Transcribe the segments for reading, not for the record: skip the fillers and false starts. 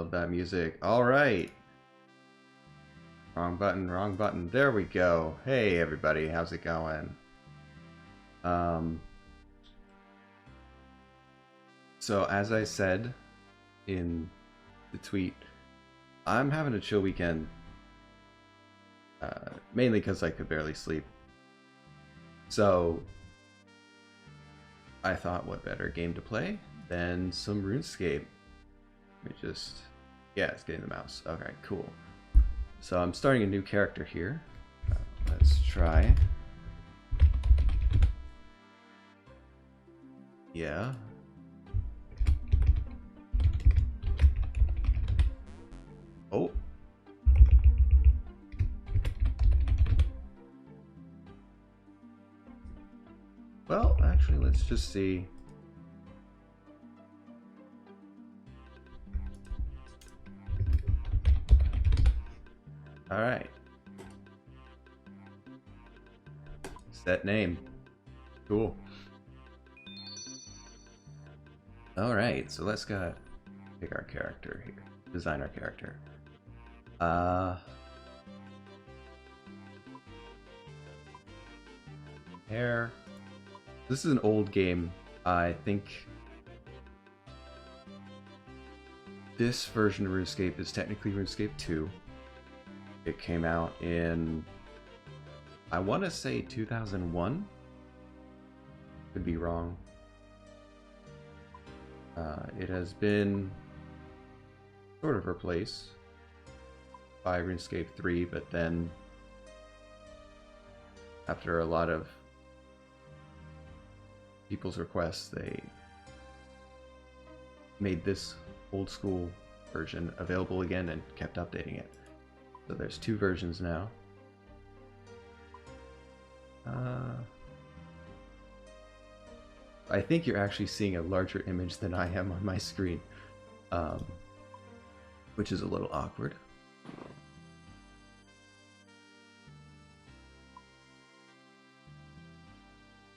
love that music. All right. Wrong button, wrong button. There we go. Hey everybody, how's it going? So as I said in the tweet, I'm having a chill weekend. Mainly because I could barely sleep. So I thought, what better game to play than some Runescape? Let me just... Yeah, it's getting the mouse. Okay, cool. So I'm starting a new character here. Let's try. Yeah. Oh. Well, actually, let's just see. All right. Set name. Cool. All right, so let's go pick our character here. Design our character. Hair. This is an old game. I think this version of RuneScape is technically RuneScape 2. It came out in, I want to say 2001. Could be wrong. It has been sort of replaced by RuneScape 3, but then after a lot of people's requests, they made this old school version available again and kept updating it. So there's two versions now. I think you're actually seeing a larger image than I am on my screen, which is a little awkward.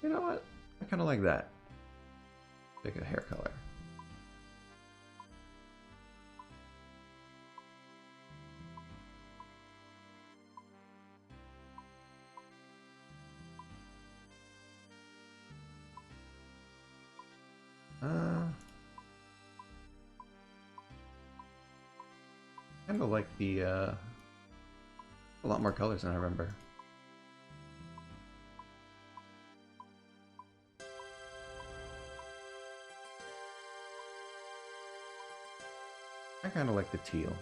You know what? I kind of like that. Pick a hair color. Kind of like the a lot more colors than I remember. I kind of like the teal.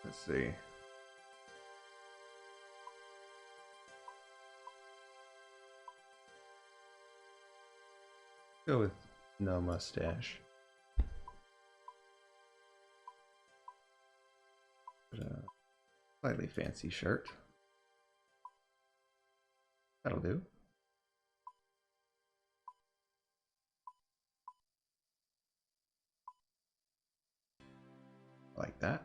Let's see. Go with no mustache. But a slightly fancy shirt. That'll do. Like that.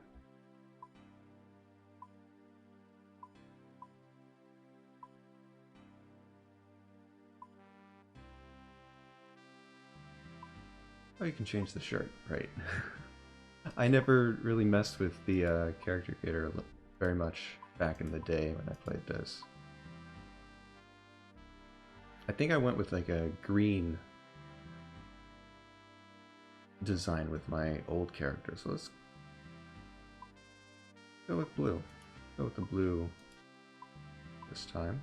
Oh, you can change the shirt, right? I never really messed with the character creator very much back in the day when I played this. I think I went with like a green design with my old character, so let's go with blue. Go with the blue this time.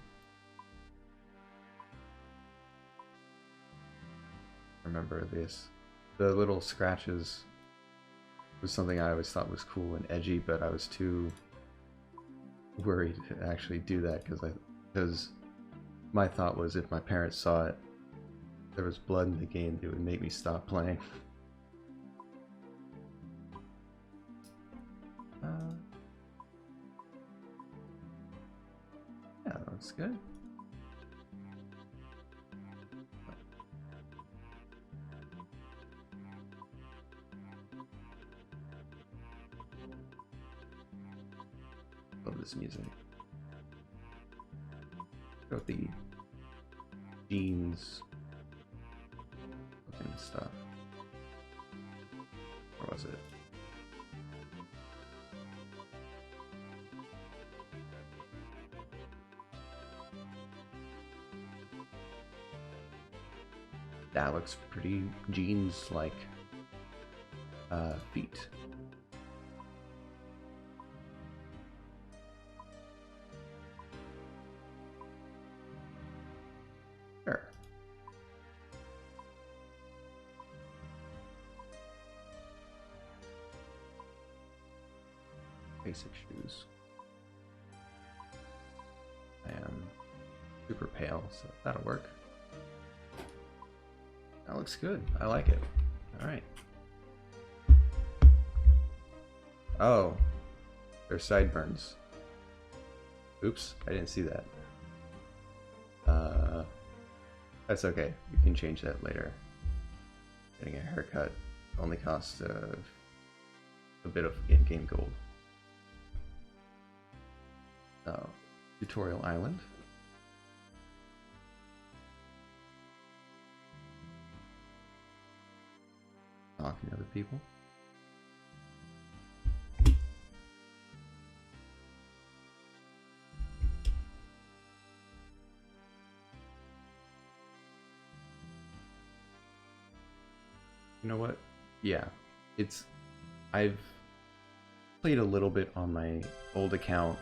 Remember this. The little scratches was something I always thought was cool and edgy, but I was too worried to actually do that because my thought was if my parents saw it, there was blood in the game, it would make me stop playing. Yeah, that's good. Love this music. Go with the jeans looking stuff. Or was it? That looks pretty jeans-like feet. Sure. Basic shoes. I am super pale, so that'll work. That looks good. I like it. Alright. Oh. They're sideburns. Oops, I didn't see that. That's okay. We can change that later. Getting a haircut only costs a bit of in-game gold. So, Tutorial Island. Talking to other people. You know what? Yeah, I've played a little bit on my old account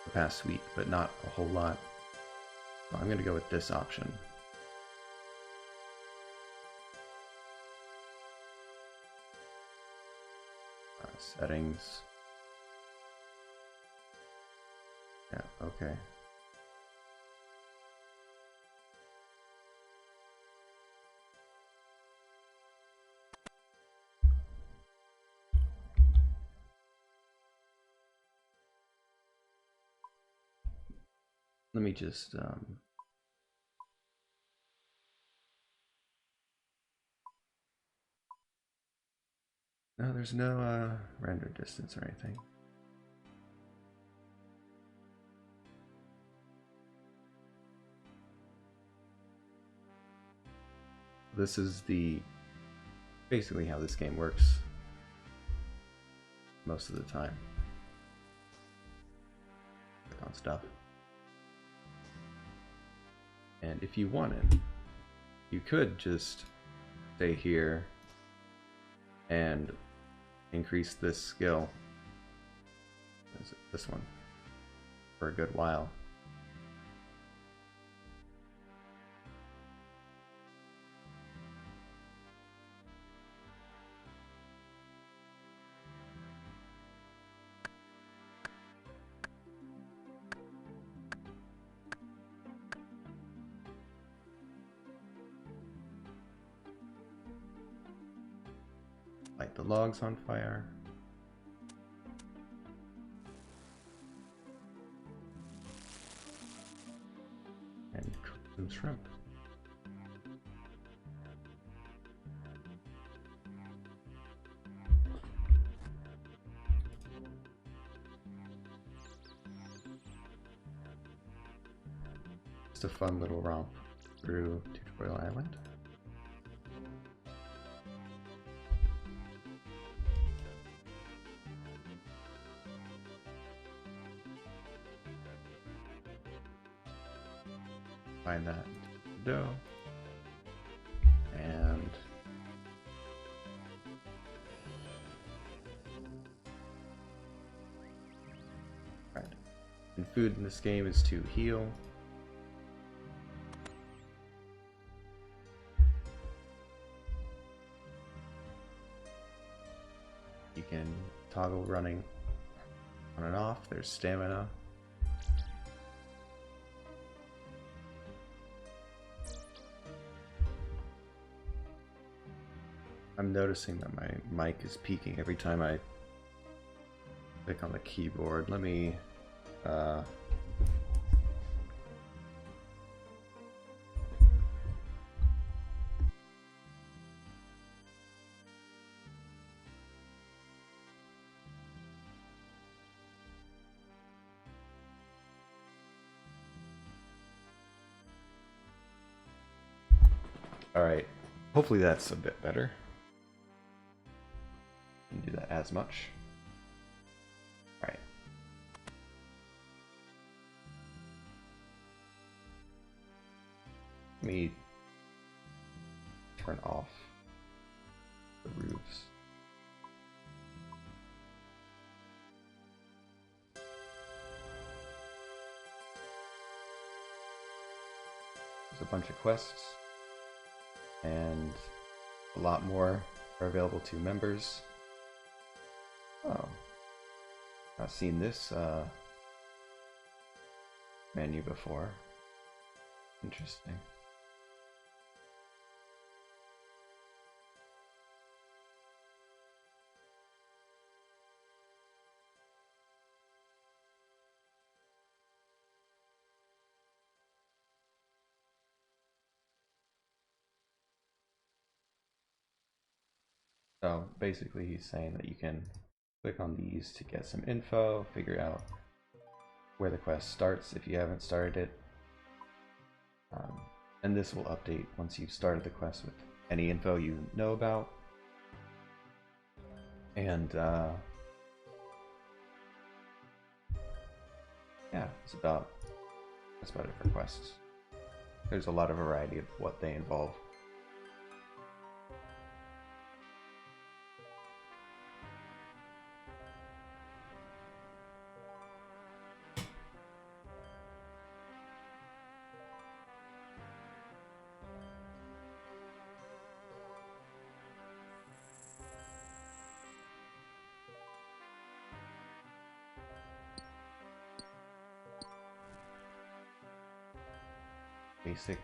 the past week, but not a whole lot. So I'm gonna go with this option. Settings. Yeah, okay. Let me just no, there's no render distance or anything. This is basically how this game works most of the time. Click on stuff. And if you wanted, you could just stay here and increase this skill, this one, for a good while. Light the logs on fire. And cook some shrimp. Just a fun little romp through Tutorial Island. Find that dough and right. And food in this game is to heal. You can toggle running on and off. There's stamina. I'm noticing that my mic is peaking every time I click on the keyboard. Let me Alright, hopefully that's a bit better. Didn't do that as much. Alright. Let me turn off the roofs. There's a bunch of quests, and a lot more are available to members. Oh, I've seen this menu before. Interesting. So basically he's saying that you can click on these to get some info, figure out where the quest starts if you haven't started it. And this will update once you've started the quest with any info you know about. And yeah, that's about it for quests. There's a lot of variety of what they involve. Basic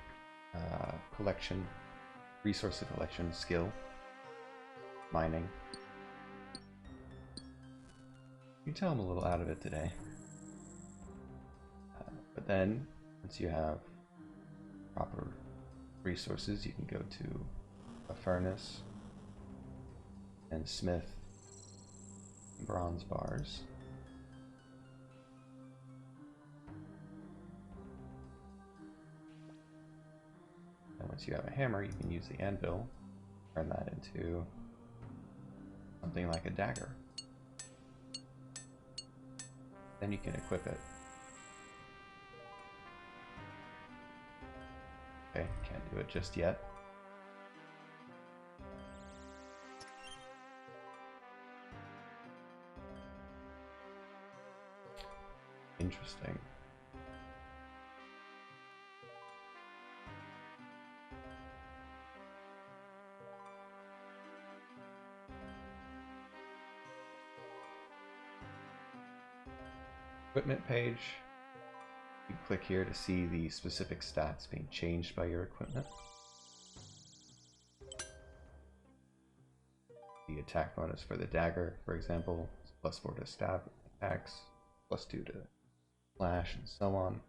collection, resource collection skill, mining. You can tell I'm a little out of it today. But then, once you have proper resources, you can go to a furnace and smith bronze bars. And once you have a hammer, you can use the anvil, turn that into something like a dagger. Then you can equip it. Okay, can't do it just yet. Interesting. Equipment page. You click here to see the specific stats being changed by your equipment. The attack bonus for the dagger, for example, is +4 to stab attacks, +2 to slash, and so on.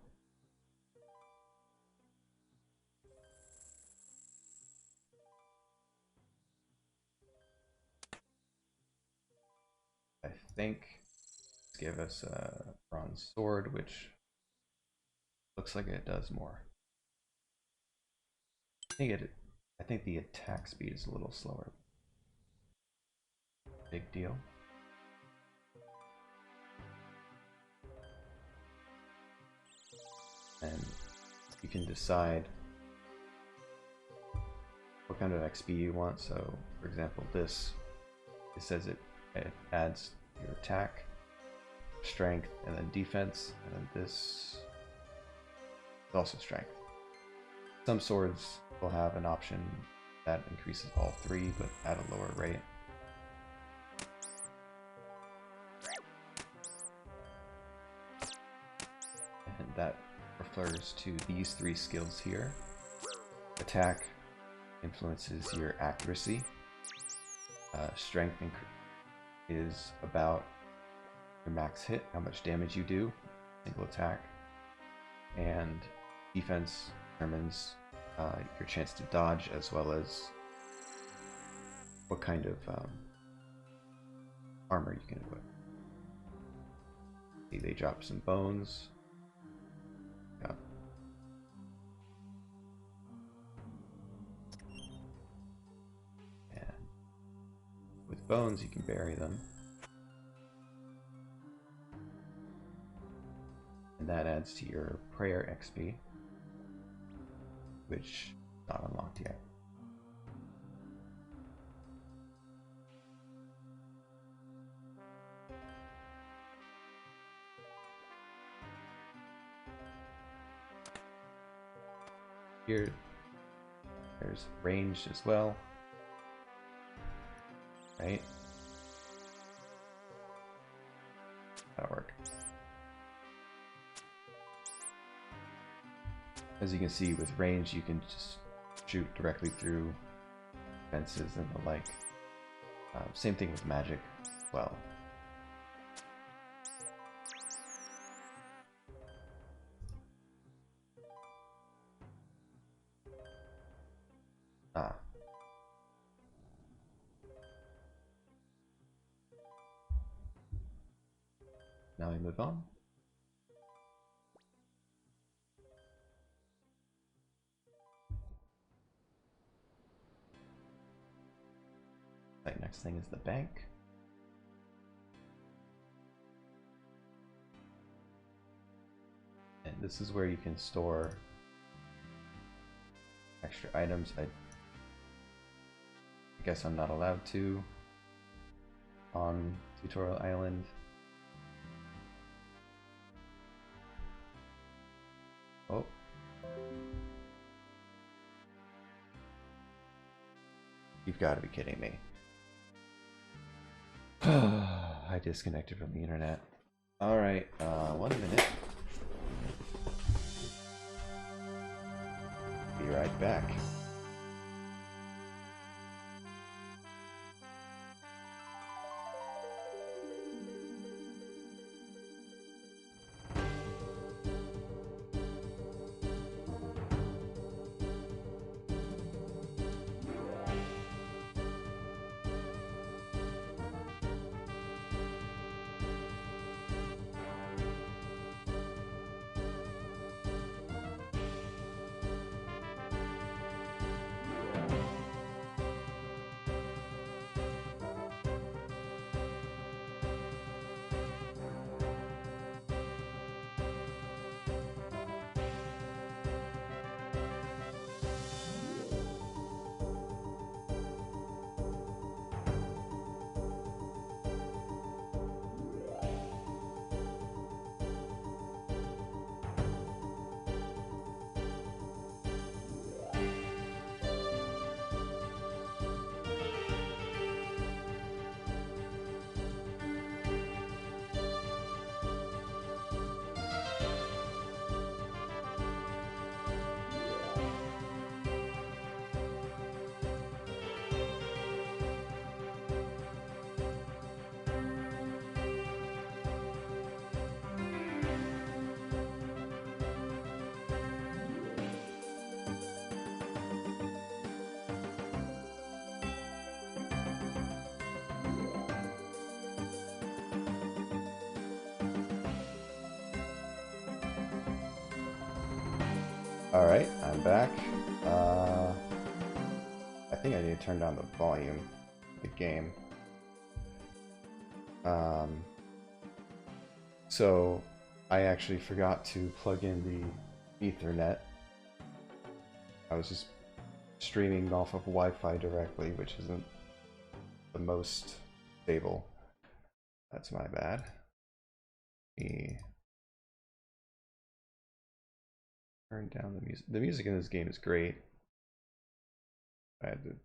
I think it's give us a bronze sword, which looks like it does more. I think the attack speed is a little slower. Big deal. And you can decide what kind of XP you want. So, for example, it says it adds your attack, strength, and then defense, and then this is also strength. Some swords will have an option that increases all three, but at a lower rate. And that refers to these three skills here. Attack influences your accuracy. Strength is about your max hit, how much damage you do, single attack. And defense determines your chance to dodge, as well as what kind of armor you can equip. See, they drop some bones. Yeah. bones, you can bury them. And that adds to your prayer XP, which is not unlocked yet. Here, there's ranged as well, right? That'll work. As you can see, with range, you can just shoot directly through fences and the like. Same thing with magic as well. Now we move on. Right, next thing is the bank. And this is where you can store extra items. I guess I'm not allowed to on Tutorial Island. Oh. You've got to be kidding me. I disconnected from the internet. Alright, 1 minute. Be right back. Alright, I'm back. I think I need to turn down the volume of the game. So I actually forgot to plug in the Ethernet. I was just streaming off of Wi-Fi directly, which isn't the most stable. That's my bad. Turn down the music. The music in this game is great. I had to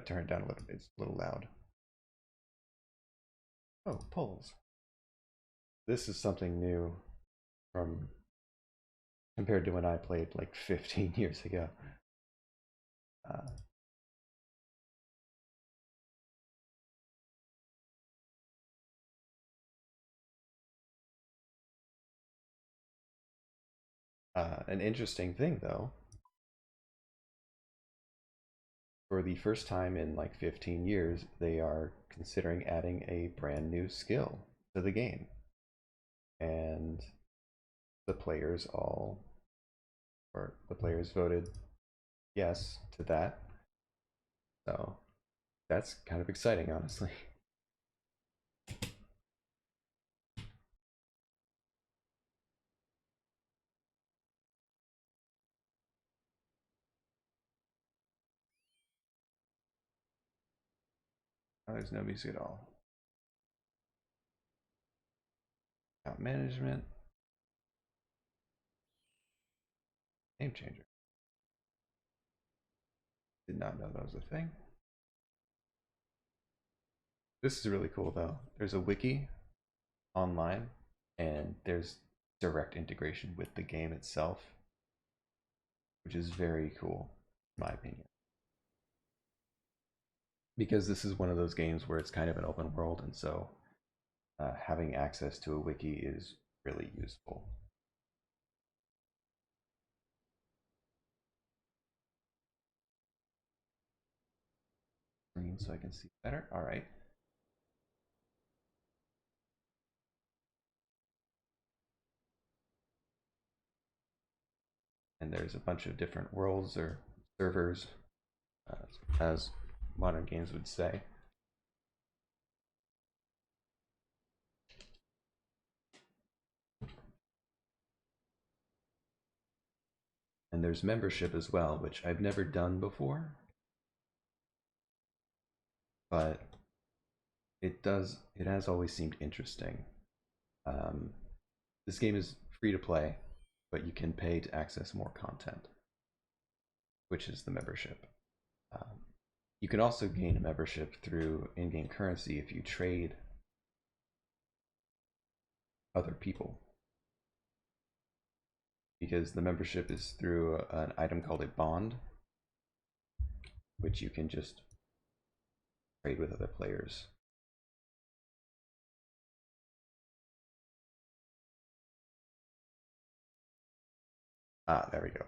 turn it down a little bit. It's a little loud. Oh, polls. This is something new from compared to when I played like 15 years ago. An interesting thing though, for the first time in like 15 years, they are considering adding a brand new skill to the game. And the players voted yes to that. So that's kind of exciting, honestly. Oh, there's no music at all. Account management. Name changer. Did not know that was a thing. This is really cool though. There's a wiki online and there's direct integration with the game itself, which is very cool, in my opinion. Because this is one of those games where it's kind of an open world, and so having access to a wiki is really useful. So I can see better. All right. And there's a bunch of different worlds or servers, as modern games would say. And there's membership as well, which I've never done before, but it has always seemed interesting. Um, this game is free to play, but you can pay to access more content, which is the membership. You can also gain a membership through in-game currency if you trade other people, because the membership is through an item called a bond, which you can just trade with other players. Ah, there we go.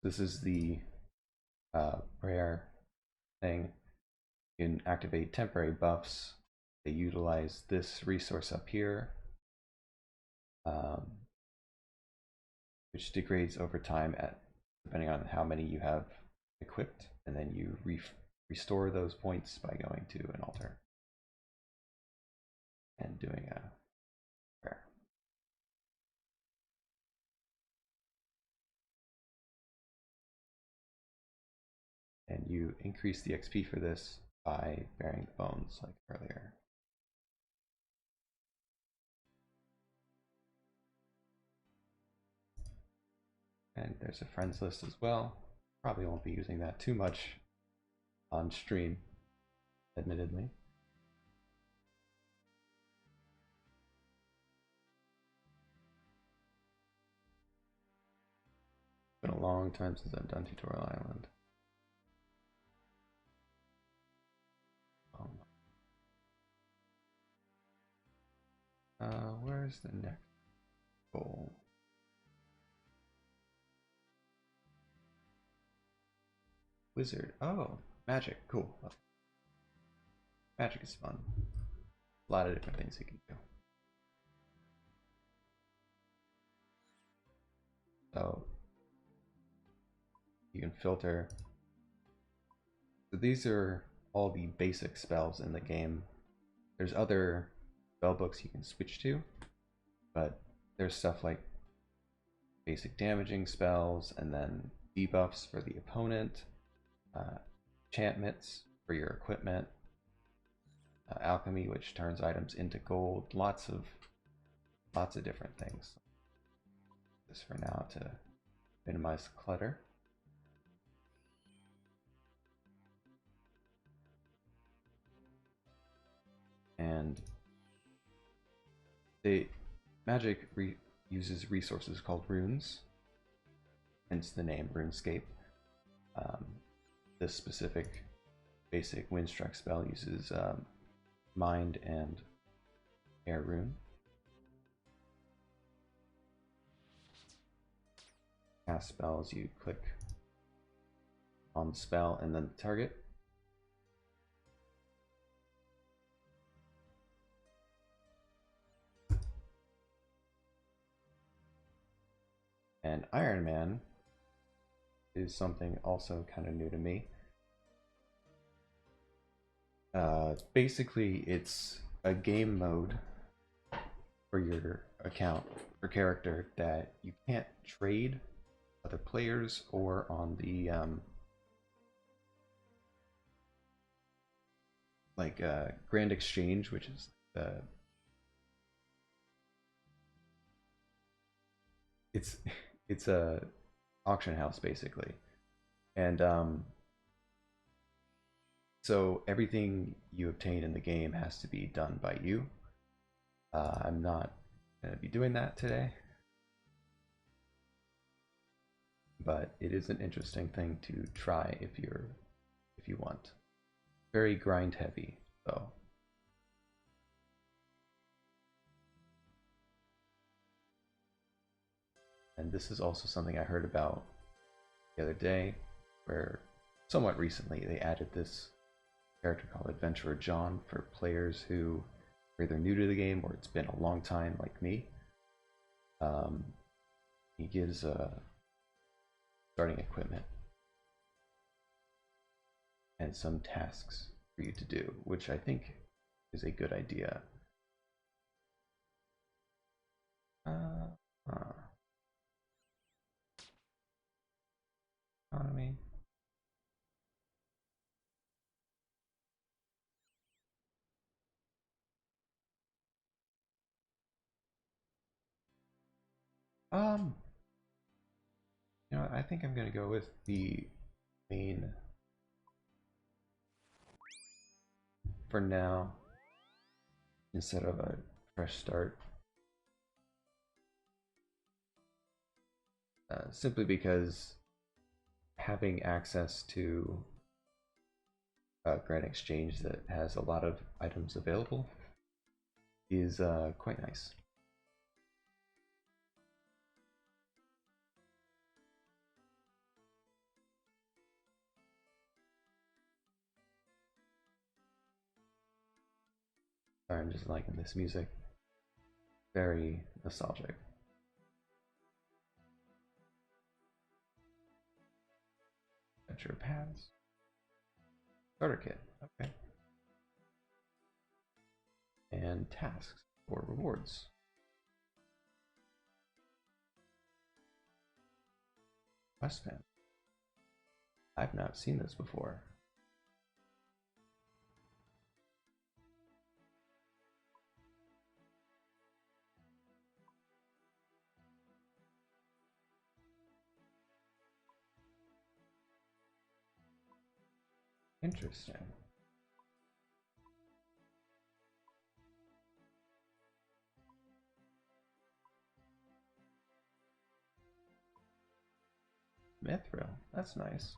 This is the rare thing. You can activate temporary buffs. They utilize this resource up here, which degrades over time depending on how many you have equipped, and then you restore those points by going to an altar and doing a prayer. And you increase the XP for this by burying the bones like earlier. And there's a friends list as well. Probably won't be using that too much on stream, admittedly. It's been a long time since I've done Tutorial Island. Where's the next goal? Wizard. Oh, magic. Cool. Magic is fun. A lot of different things you can do. So you can filter. So these are all the basic spells in the game. There's other spell books you can switch to, but there's stuff like basic damaging spells, and then debuffs for the opponent, enchantments for your equipment, alchemy, which turns items into gold. Lots of different things. Just for now to minimize the clutter. And magic uses resources called runes, hence the name Runescape. This specific basic windstruck spell uses mind and air rune. Cast spells, you click on the spell and then the target. And Iron Man is something also kind of new to me. Basically, it's a game mode for your account or character that you can't trade other players or on the like Grand Exchange, which is it's it's a auction house basically, and so everything you obtain in the game has to be done by you. I'm not going to be doing that today, but it is an interesting thing to try if you want. Very grind heavy though. And this is also something I heard about the other day, where somewhat recently they added this character called Adventurer John for players who are either new to the game or it's been a long time, like me. Um, he gives starting equipment and some tasks for you to do, which I think is a good idea. Huh. Economy. Um, I think I'm gonna go with the main for now instead of a fresh start. Simply because having access to a Grand Exchange that has a lot of items available is quite nice. Sorry, I'm just liking this music. Very nostalgic. Adventure paths. Starter kit. Okay. And tasks or rewards. Quest pen. I've not seen this before. Interesting. Mithril. That's nice.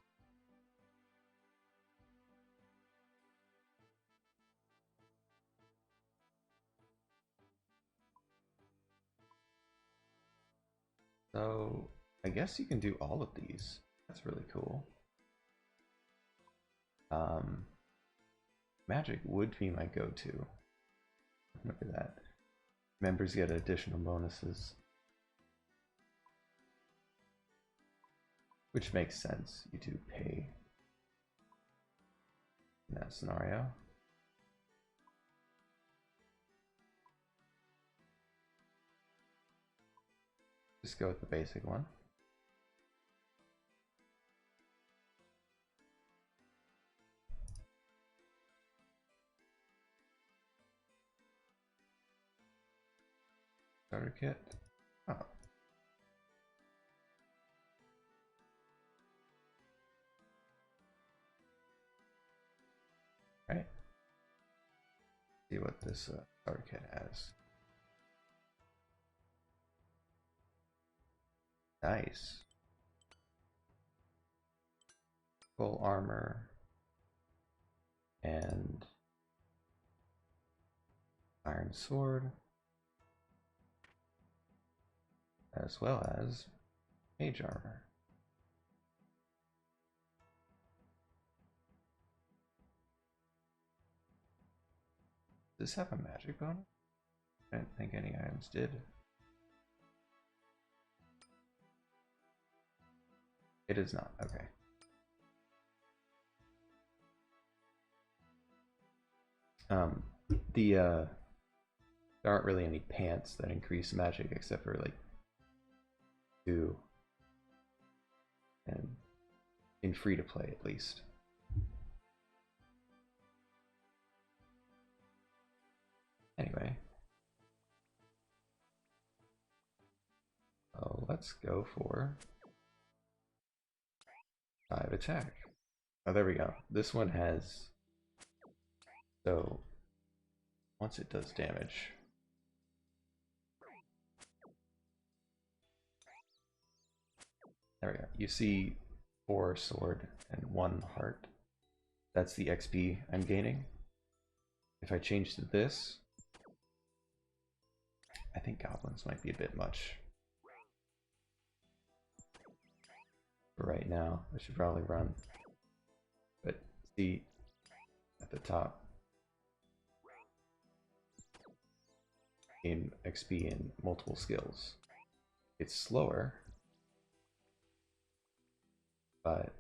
So I guess you can do all of these. That's really cool. Um, Magic would be my go-to. Remember that. Members get additional bonuses. Which makes sense. You do pay in that scenario. Just go with the basic one. Starter kit. Oh. Right. See what this starter kit has. Nice. Full armor and iron sword, as well as mage armor. Does this have a magic bonus? I didn't think any items did. It is not. Okay. Um, there aren't really any pants that increase magic except for like 2, and in free to play at least. let's go for 5 attack. Oh, there we go. This one has, so once it does damage, there we go. You see 4 sword and 1 heart. That's the XP I'm gaining. If I change to this, I think goblins might be a bit much. For right now, I should probably run. But see, at the top, gain XP in multiple skills. It's slower, but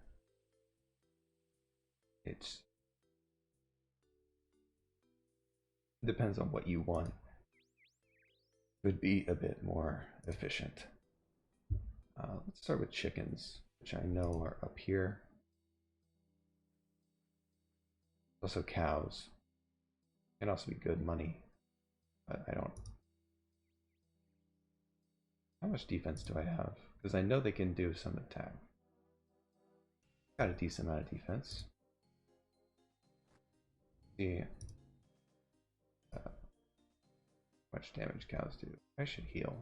it depends on what you want. Could be a bit more efficient. Let's start with chickens, which I know are up here. Also cows. Can also be good money, but I don't. How much defense do I have? Because I know they can do some attack. Got a decent amount of defense. See how much damage cows do. I should heal.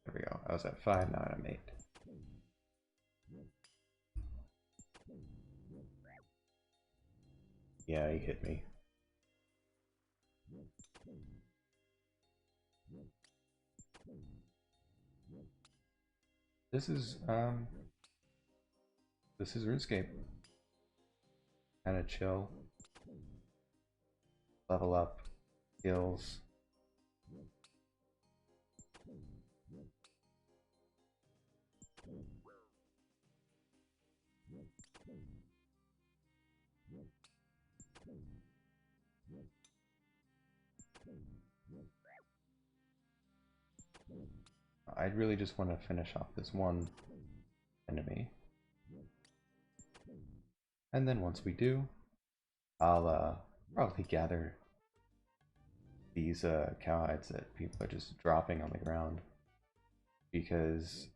There we go. I was at 5, now I'm 8. Yeah, he hit me. This is Runescape. Kind of chill. Level up skills. I really just want to finish off this one enemy. And then once we do, I'll probably gather these cowhides that people are just dropping on the ground, because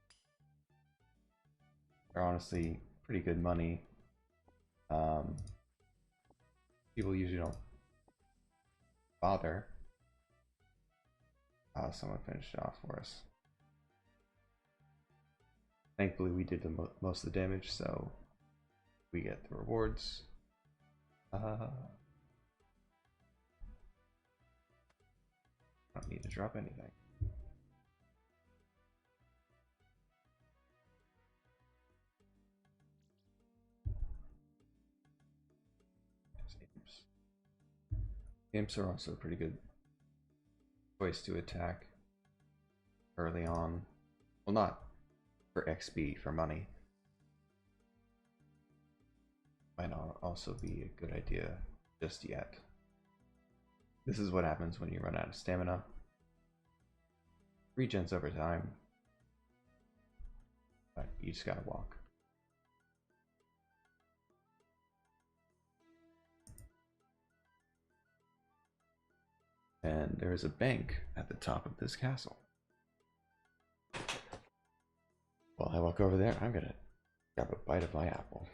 they're honestly pretty good money. People usually don't bother. Someone finished it off for us. Thankfully we did most of the damage, so we get the rewards. I don't need to drop anything. Imps. Imps are also a pretty good choice to attack early on. Well, not for XP, for money. Might not also be a good idea just yet. This is what happens when you run out of stamina. Regens over time, but you just gotta walk. And there is a bank at the top of this castle. While I walk over there, I'm gonna grab a bite of my apple.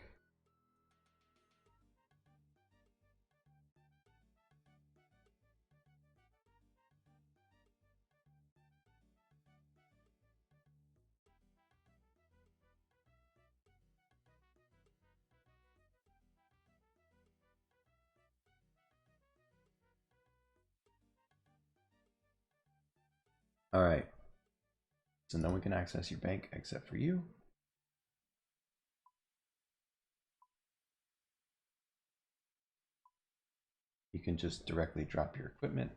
Alright, so no one can access your bank except for you. You can just directly drop your equipment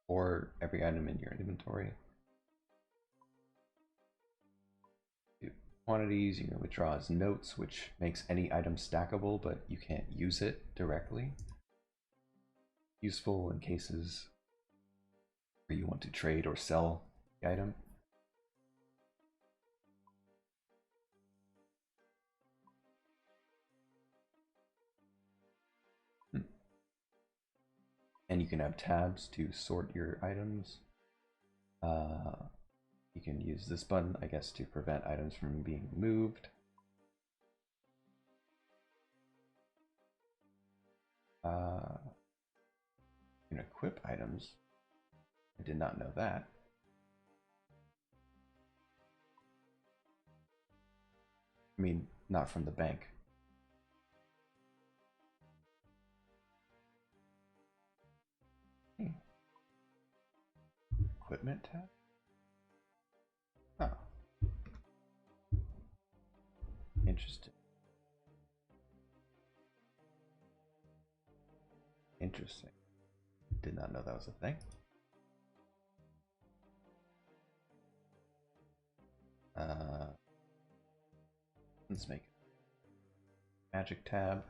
or every item in your inventory. Quantities, you can withdraw as notes, which makes any item stackable, but you can't use it directly. Useful in cases where you want to trade or sell the item. And you can have tabs to sort your items. You can use this button, I guess, to prevent items from being moved. You can equip items. I did not know that. I mean, not from the bank. Equipment tab? Oh. Interesting. Interesting. Did not know that was a thing. Let's make it magic tab.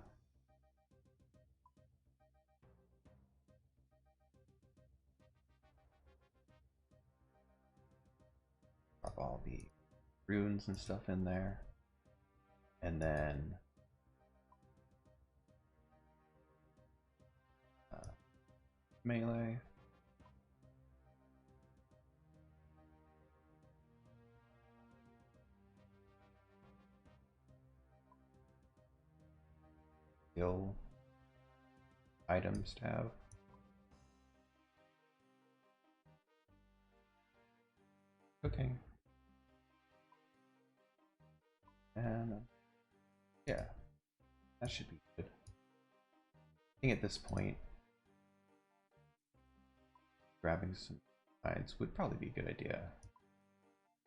Drop all the runes and stuff in there. And then melee. Skill items tab. Cooking. And yeah, that should be good. I think at this point, grabbing some hides would probably be a good idea.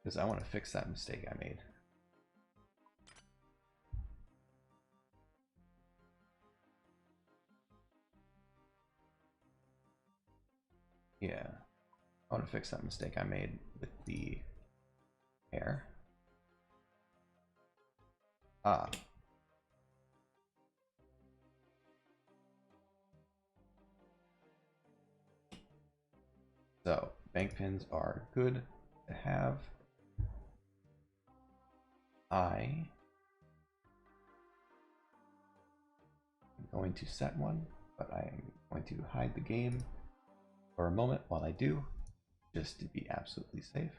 Because I want to fix that mistake I made. Yeah, I want to fix that mistake I made with the hair. Ah. So, bank pins are good to have. I am going to set one, but I am going to hide the game for a moment while I do, just to be absolutely safe.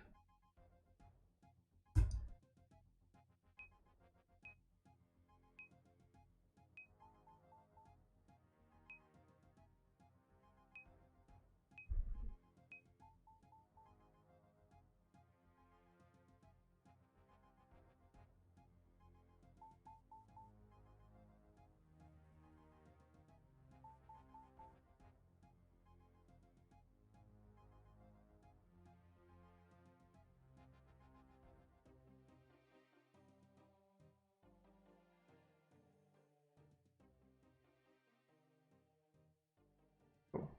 Cool.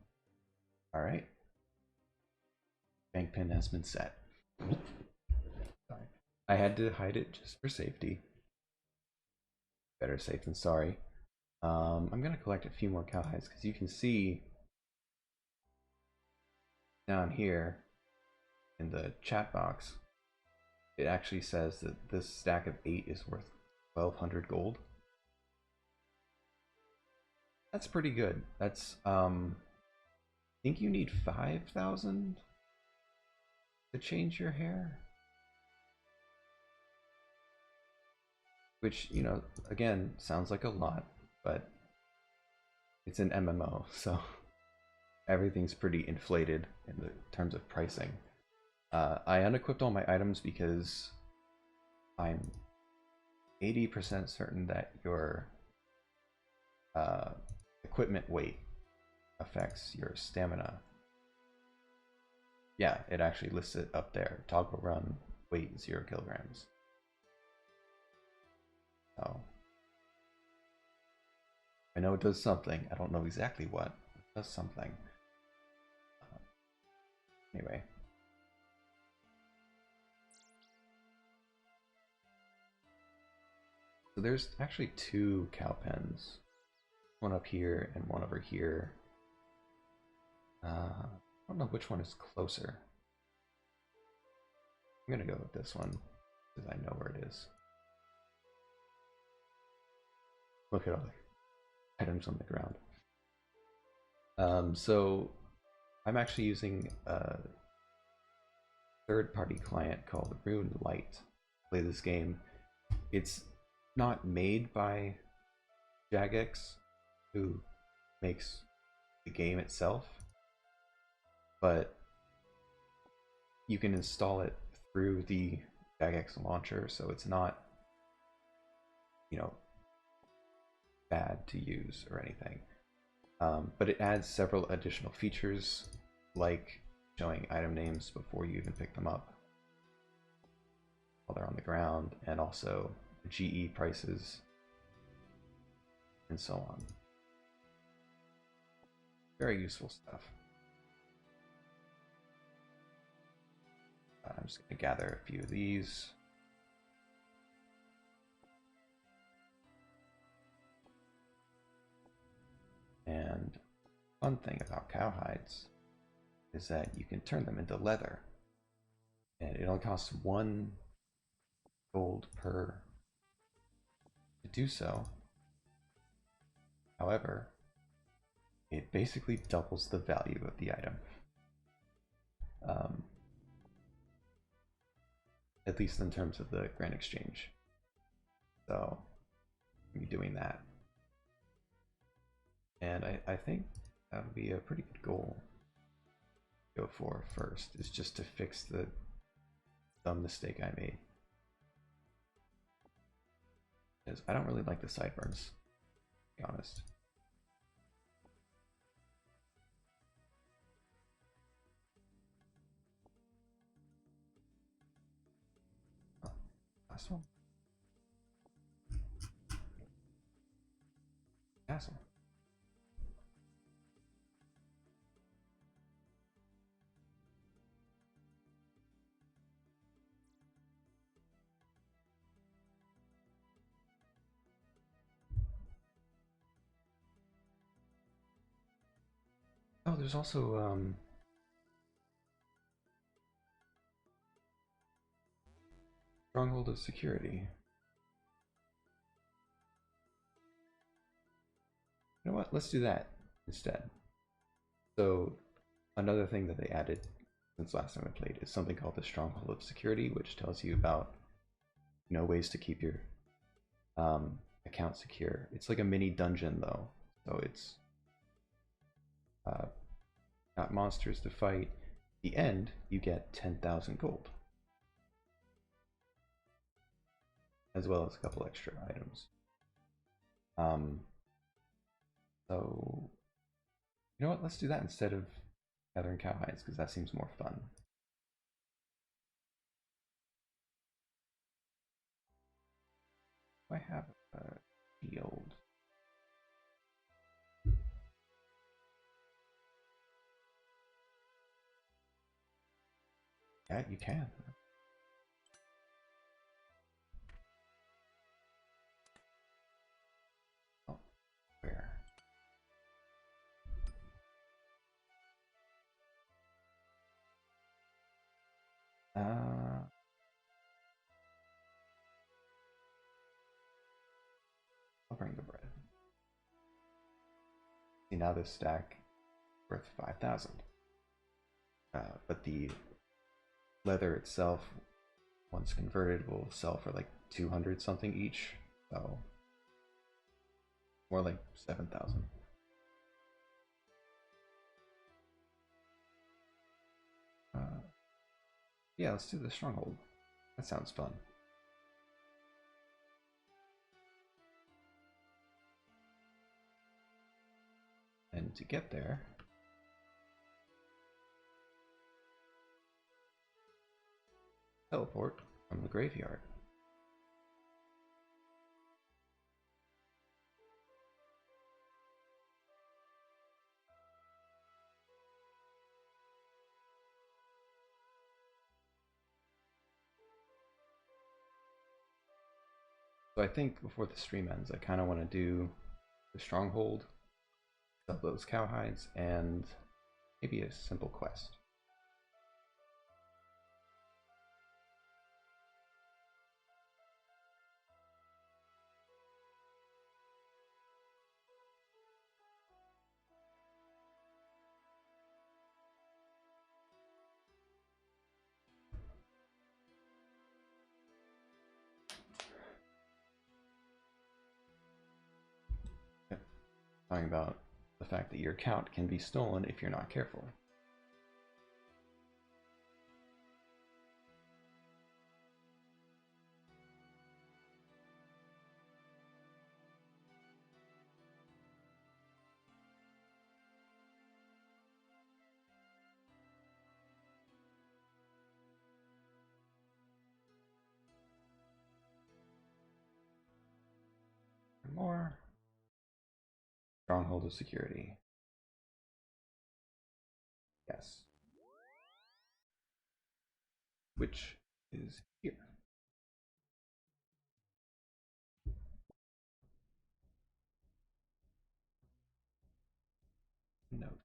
All right. Bank pin has been set. Sorry. I had to hide it just for safety. Better safe than sorry. I'm gonna collect a few more cowhides because you can see down here in the chat box, it actually says that this stack of 8 is worth 1,200 gold. That's pretty good. That's I think you need 5,000 to change your hair. Which, you know, again, sounds like a lot, but it's an MMO, so everything's pretty inflated in the terms of pricing. I unequipped all my items because I'm 80% certain that your equipment weight affects your stamina. Yeah, it actually lists it up there. Toggle run, weight 0 kilograms. So I know it does something. I don't know exactly what. It does something. Anyway. So there's actually 2 cow pens. One up here and one over here. I don't know which one is closer. I'm gonna go with this one because I know where it is. Look at all the items on the ground. So I'm actually using third-party client called Runelight. Play this game. It's not made by Jagex, who makes the game itself, but you can install it through the Jagex launcher, so it's not, you know, bad to use or anything. But it adds several additional features, like showing item names before you even pick them up while they're on the ground, and also GE prices, and so on. Very useful stuff. I'm just going to gather a few of these. And fun thing about cowhides is that you can turn them into leather, and it only costs 1 gold per to do so. However, it basically doubles the value of the item, at least in terms of the Grand Exchange. So I'm doing that, and I think that would be a pretty good goal to go for first, is just to fix the dumb mistake I made, because I don't really like the sideburns, to be honest. Oh, last one. Castle. Oh, there's also Stronghold of Security. You know what? Let's do that instead. So another thing that they added since last time I played is something called the Stronghold of Security, which tells you about, you know, ways to keep your account secure. It's like a mini dungeon though, so it's got monsters to fight. At the end, you get 10,000 gold, as well as a couple extra items. So, you know what? Let's do that instead of gathering cowhides, because that seems more fun. I have a shield. Yeah, you can. Oh, where? I'll bring the bread. See, now this stack worth 5,000. But the leather itself, once converted, will sell for like 200 something each. So more like 7,000. Yeah, let's do the stronghold. That sounds fun. And to get there, teleport from the graveyard. So I think before the stream ends, I kind of want to do the stronghold, sell those cowhides, and maybe a simple quest. talking about the fact that your account can be stolen if you're not careful. More stronghold of security. Yes. Which is here. Note.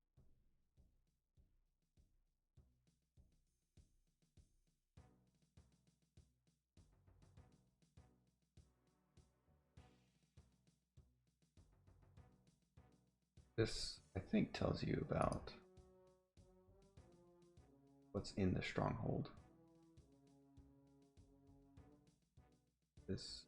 This, I think, tells you about what's in the stronghold. This.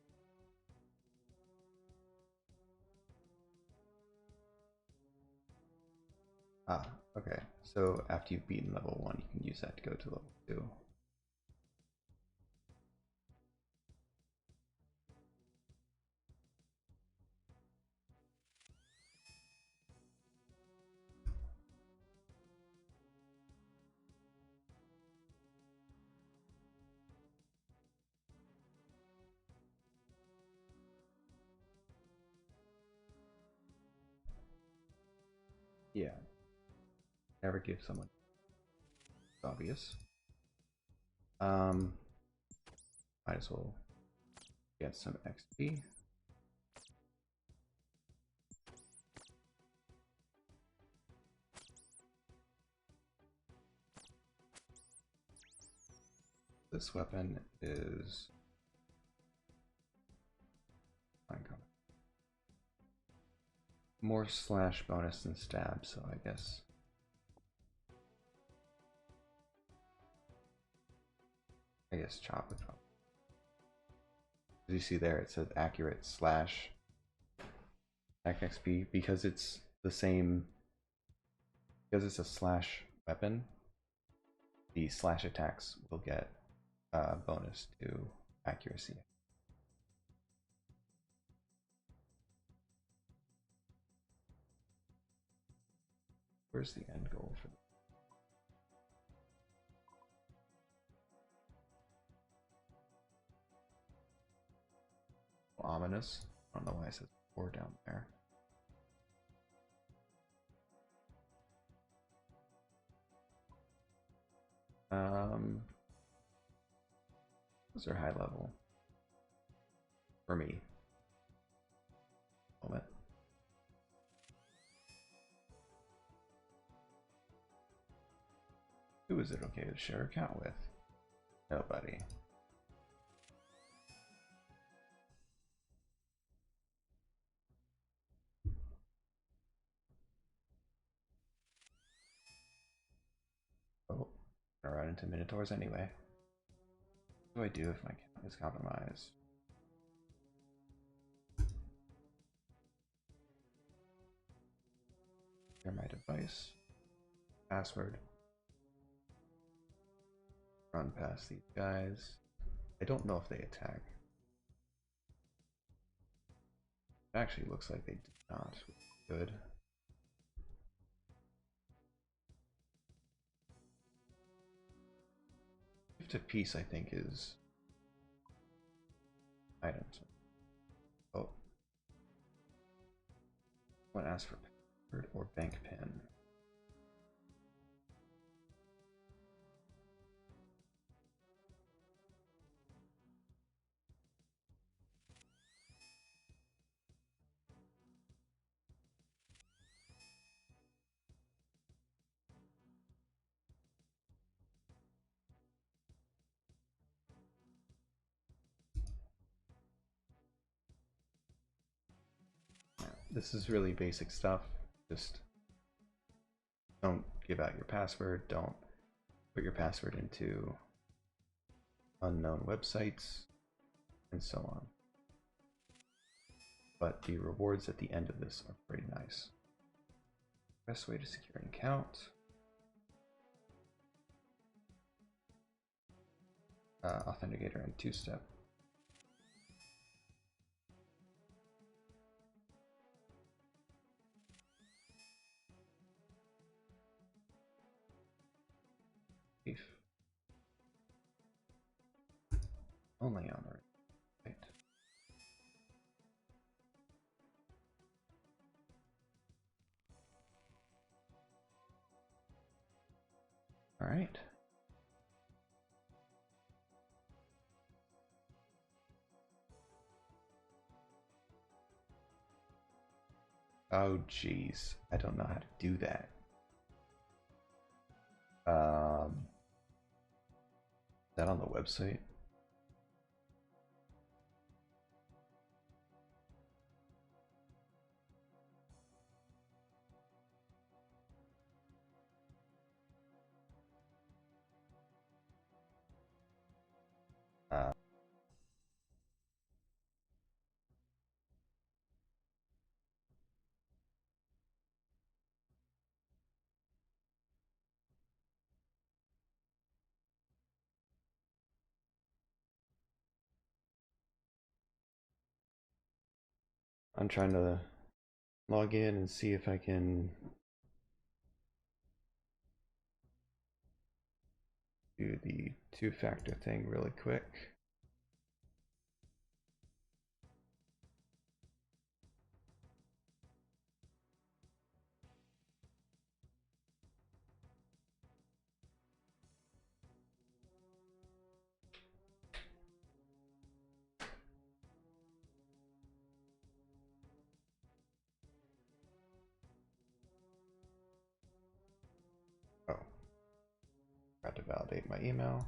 Ah, okay. So after you've beaten level 1, you can use that to go to level 2. Yeah. Never give someone. It's obvious. Might as well get some XP. This weapon is more slash bonus than stab, so I guess chop would probably. As you see there, it says accurate slash XP because it's the same. Because it's a slash weapon, the slash attacks will get a bonus to accuracy. Where's the end goal for this? Ominous. I don't know why it says 4 down there. Those are high level for me. Moment. Who is it okay to share account with? Nobody. Oh, I'm gonna run into Minotaurs anyway. What do I do if my account is compromised? Share my device. Password. Run past these guys. I don't know if they attack. It actually looks like they did not. Good. Gift of peace, I think, is items. Oh. I want to ask for password or bank pin. This is really basic stuff. Just don't give out your password. Don't put your password into unknown websites and so on. but the rewards at the end of this are pretty nice. Best way to secure an account. Authenticator and two-step. Only on the right. All right. Oh geez, I don't know how to do that. Is that on the website? I'm trying to log in and see if I can do the two-factor thing really quick. Oh, got to validate my email.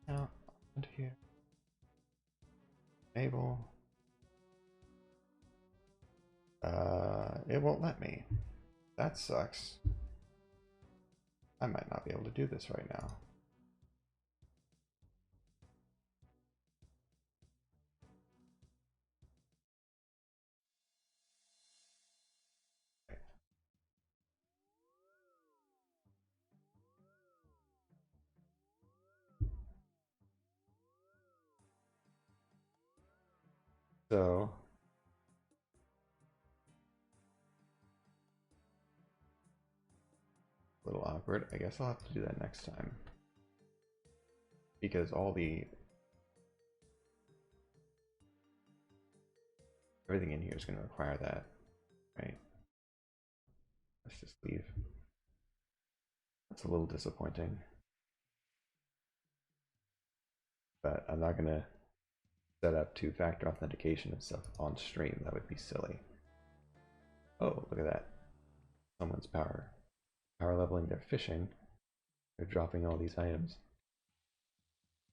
Now, and here. Enable. It won't let me. That sucks. I might not be able to do this right now. So, a little awkward. I guess I'll have to do that next time. Because everything in here is going to require that, right? Let's just leave. That's a little disappointing. But I'm not going to set up two-factor authentication and stuff on stream. That would be silly. Oh, look at that. Someone's power leveling their fishing. They're dropping all these items.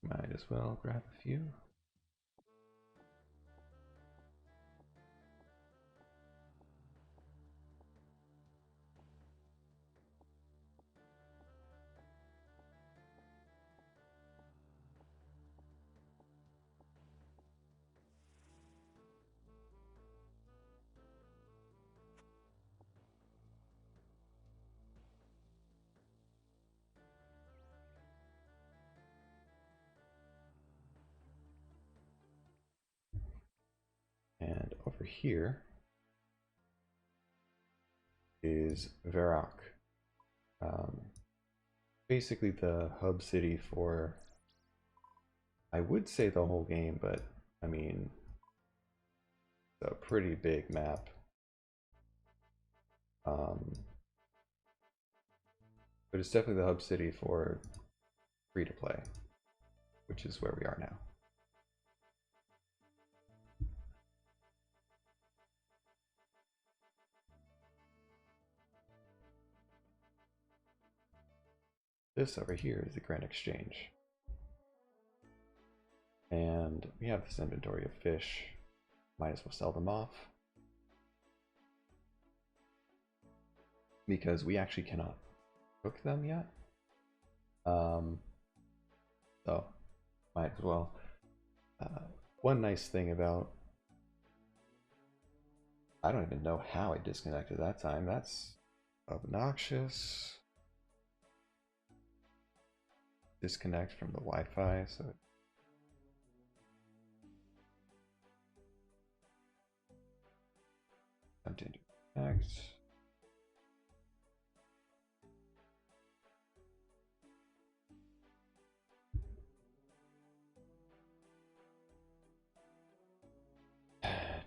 Might as well grab a few. And over here is Varrock. Basically the hub city for, I would say the whole game, but I mean, it's a pretty big map. But it's definitely the hub city for free to play, which is where we are now. This over here is the Grand Exchange. And we have this inventory of fish. Might as well sell them off. Because we actually cannot cook them yet. So, might as well. One nice thing about... I don't even know how I disconnected that time. That's obnoxious. Disconnect from the Wi-Fi, so... Continue to connect.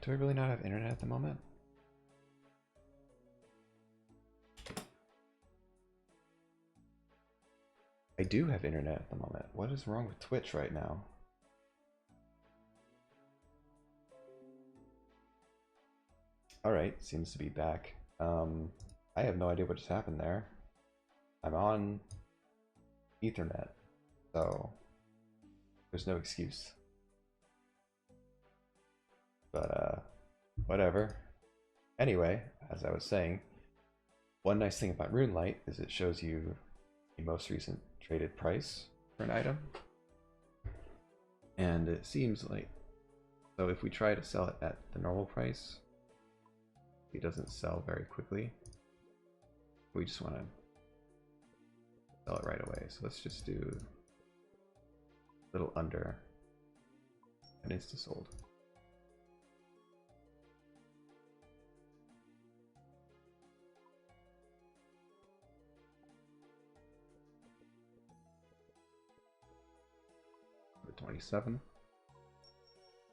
Do I really not have internet at the moment? I do have internet at the moment. What is wrong with Twitch right now? Alright, seems to be back. I have no idea what just happened there. I'm on Ethernet, so there's no excuse. But, whatever. Anyway, as I was saying, one nice thing about RuneLight is it shows you the most recent traded price for an item. And it seems like, so if we try to sell it at the normal price, it doesn't sell very quickly. We just want to sell it right away. So let's just do a little under an insta sold. The 27.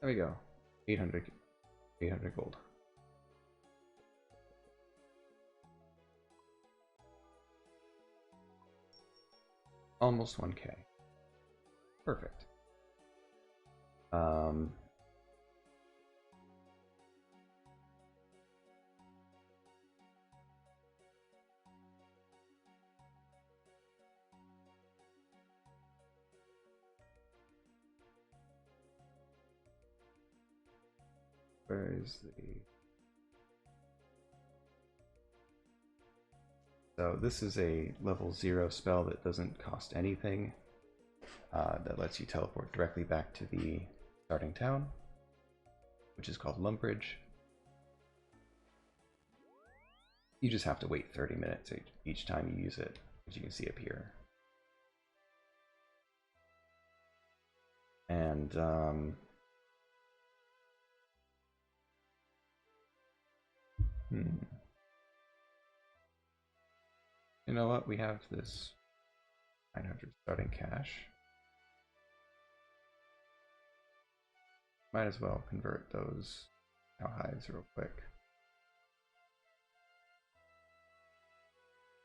There we go. 800 gold. Almost 1k. Perfect. Where is the... So this is a level 0 spell that doesn't cost anything, that lets you teleport directly back to the starting town, which is called Lumbridge. You just have to wait 30 minutes each time you use it, as you can see up here. And you know what? We have this 900 starting cash. Might as well convert those cowhides real quick.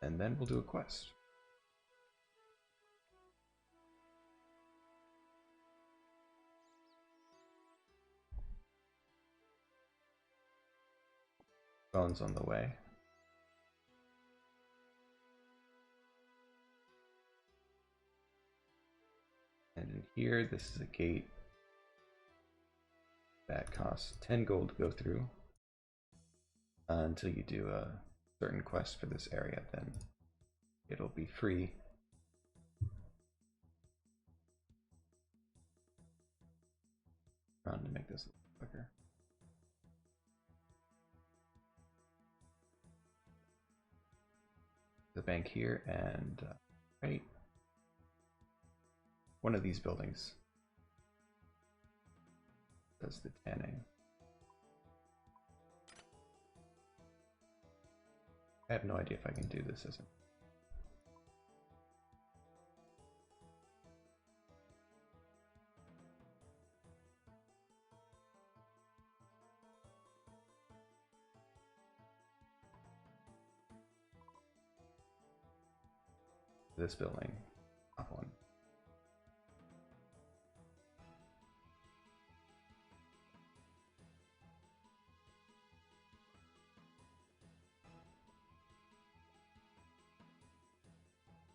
And then we'll do a quest. Bones on the way. And in here, this is a gate that costs 10 gold to go through until you do a certain quest for this area, then it'll be free. Trying to make this a little quicker. The bank here, and right, one of these buildings does the tanning. I have no idea if I can do this as a... This building, top one.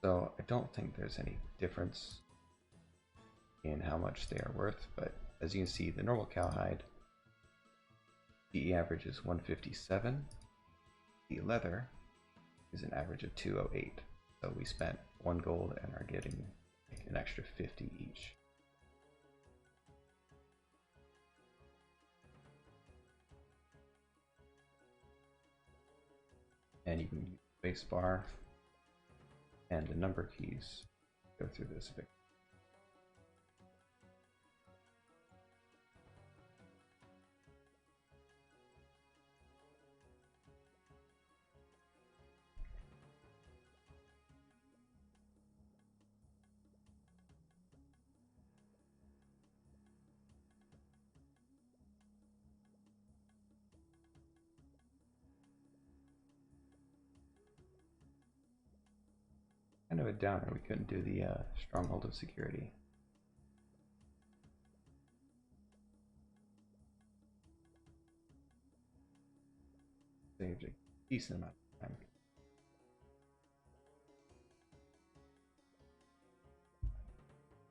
So I don't think there's any difference in how much they are worth, but as you can see, the normal cowhide, the average is 157. The leather is an average of 208. So we spent 1 gold and are getting like an extra 50 each. And you can use space bar and the number keys to go through this a bit. Kind of a downer, we couldn't do the stronghold of security. Saved a decent amount of time.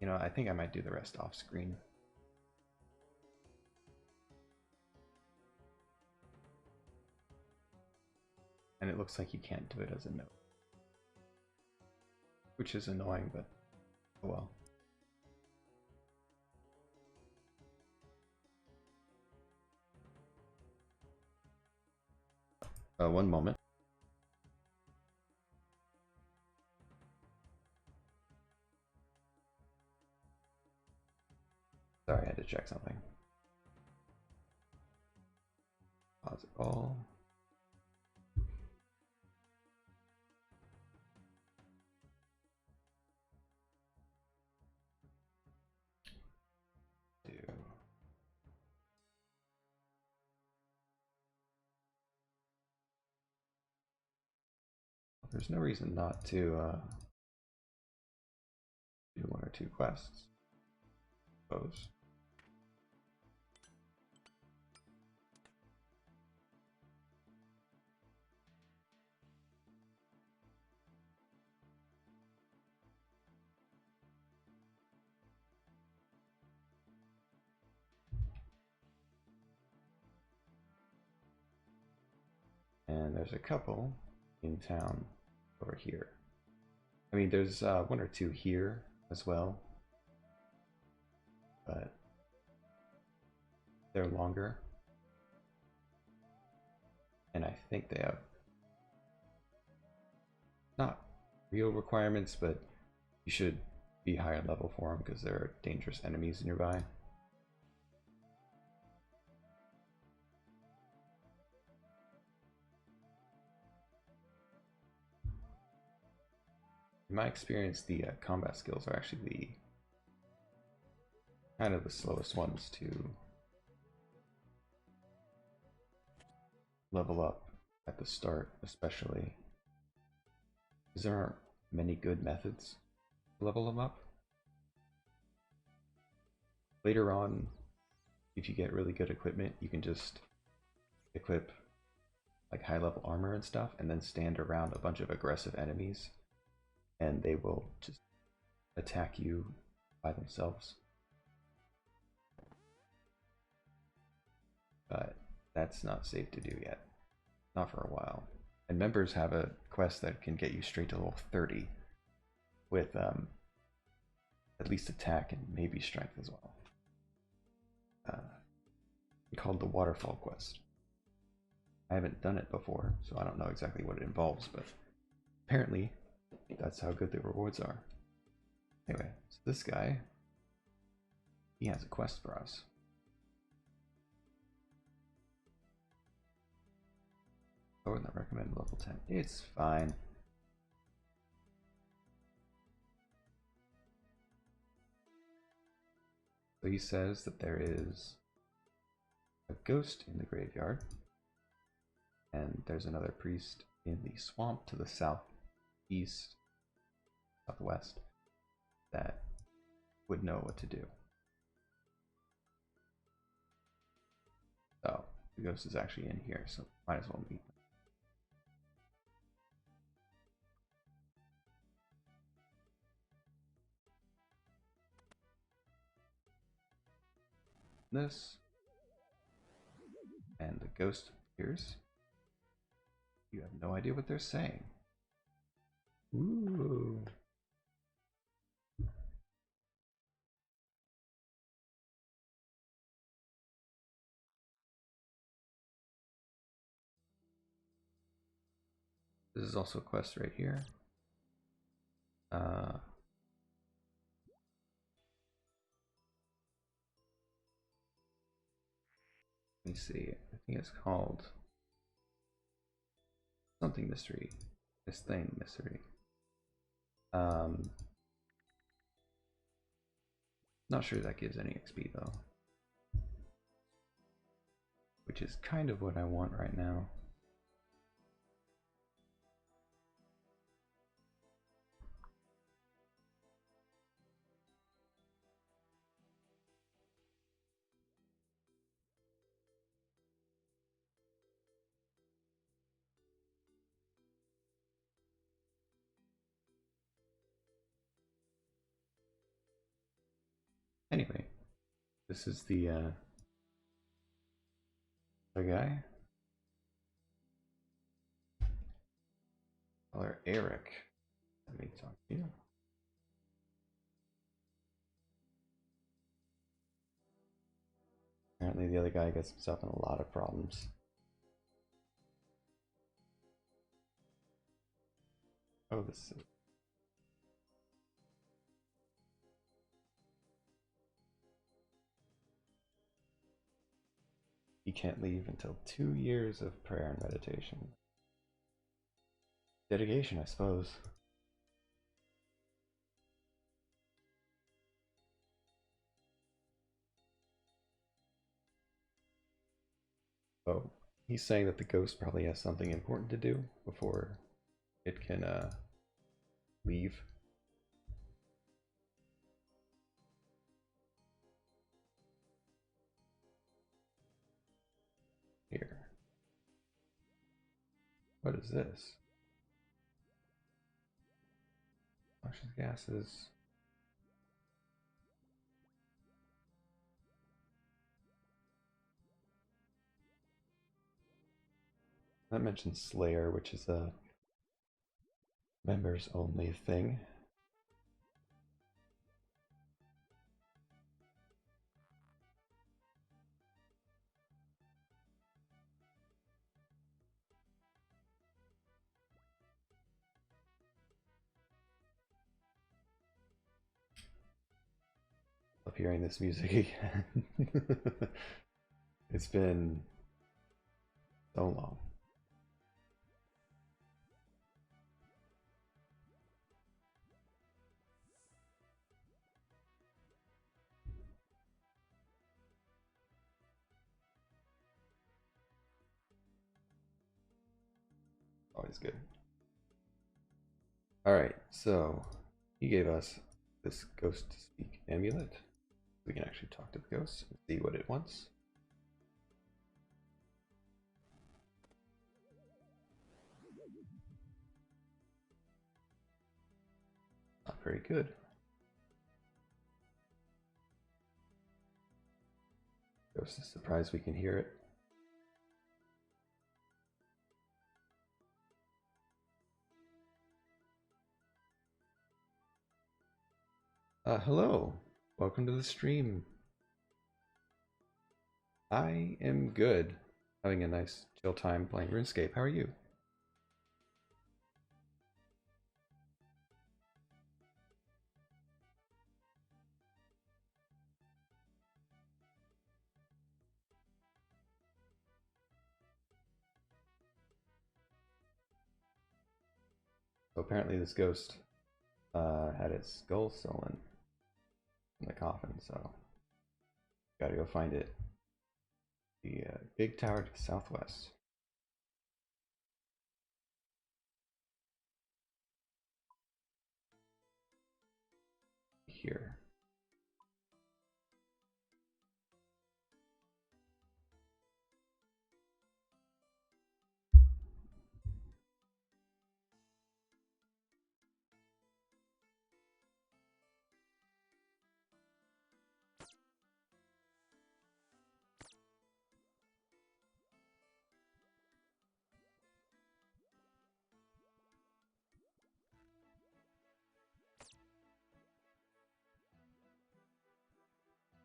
You know, I think I might do the rest off screen. And it looks like you can't do it as a note, which is annoying, but oh well. One moment. Sorry, I had to check something. Pause it all. There's no reason not to do 1 or 2 quests, I suppose. And there's a couple in town over here. I mean, there's 1 or 2 here as well, but they're longer. And I think they have not real requirements, but you should be higher level for them because there are dangerous enemies nearby. In my experience, the combat skills are actually the kind of the slowest ones to level up at the start, especially because there aren't many good methods to level them up. Later on, if you get really good equipment, you can just equip like high level armor and stuff and then stand around a bunch of aggressive enemies and they will just attack you by themselves. But that's not safe to do yet. Not for a while. And members have a quest that can get you straight to level 30 with at least attack and maybe strength as well. Called the Waterfall quest. I haven't done it before, so I don't know exactly what it involves, but apparently that's how good the rewards are. Anyway, so this guy, he has a quest for us. I wouldn't recommend level 10. It's fine. So he says that there is a ghost in the graveyard, and there's another priest in the swamp to the southeast, southwest, that would know what to do. So the ghost is actually in here, so might as well meet them. this. And the ghost appears. You have no idea what they're saying. Ooh. This is also a quest right here. Let me see. I think it's called something mystery. This thing mystery. Not sure that gives any XP though. Which is kind of what I want right now. Anyway, this is the guy. Color Eric. Let me talk to you. Apparently the other guy gets himself in a lot of problems. Oh, this is... He can't leave until 2 years of prayer and meditation. Dedication, I suppose. Oh, he's saying that the ghost probably has something important to do before it can leave. Here. What is this? Noxious gases. That mentions Slayer, which is a members only thing. Love hearing this music again. It's been so long. Always good. Alright, so he gave us this ghost to speak amulet. We can actually talk to the ghost and see what it wants. Not very good. Ghost is surprised we can hear it. Hello. Welcome to the stream. I am good. Having a nice chill time playing Runescape. How are you? So apparently this ghost had its skull stolen in the coffin, so gotta go find it. The big tower to the southwest. Here.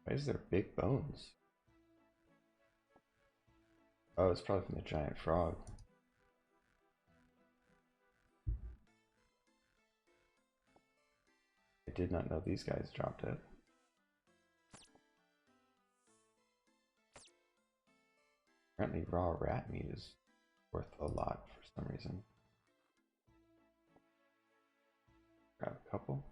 Why is there big bones? Oh, it's probably from the giant frog. I did not know these guys dropped it. Apparently raw rat meat is worth a lot for some reason. Grab a couple.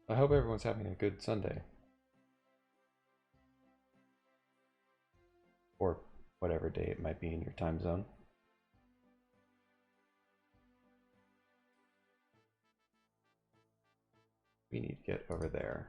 I hope everyone's having a good Sunday. Or whatever day it might be in your time zone. We need to get over there.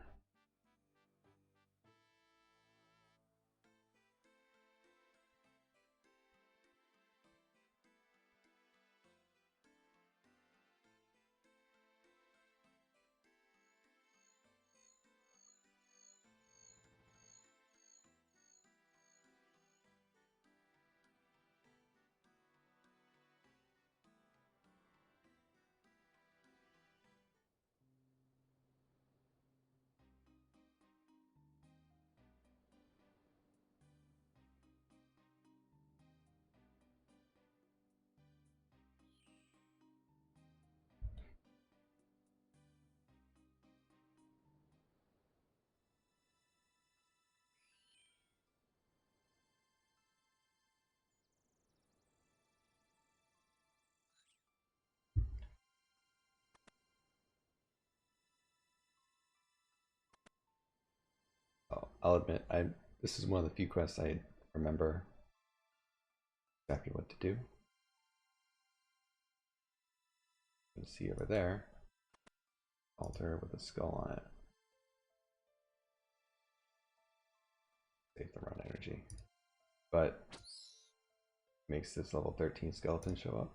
I'll admit, this is one of the few quests I remember exactly what to do. You can see over there, altar with a skull on it. Save the run energy. But makes this level 13 skeleton show up,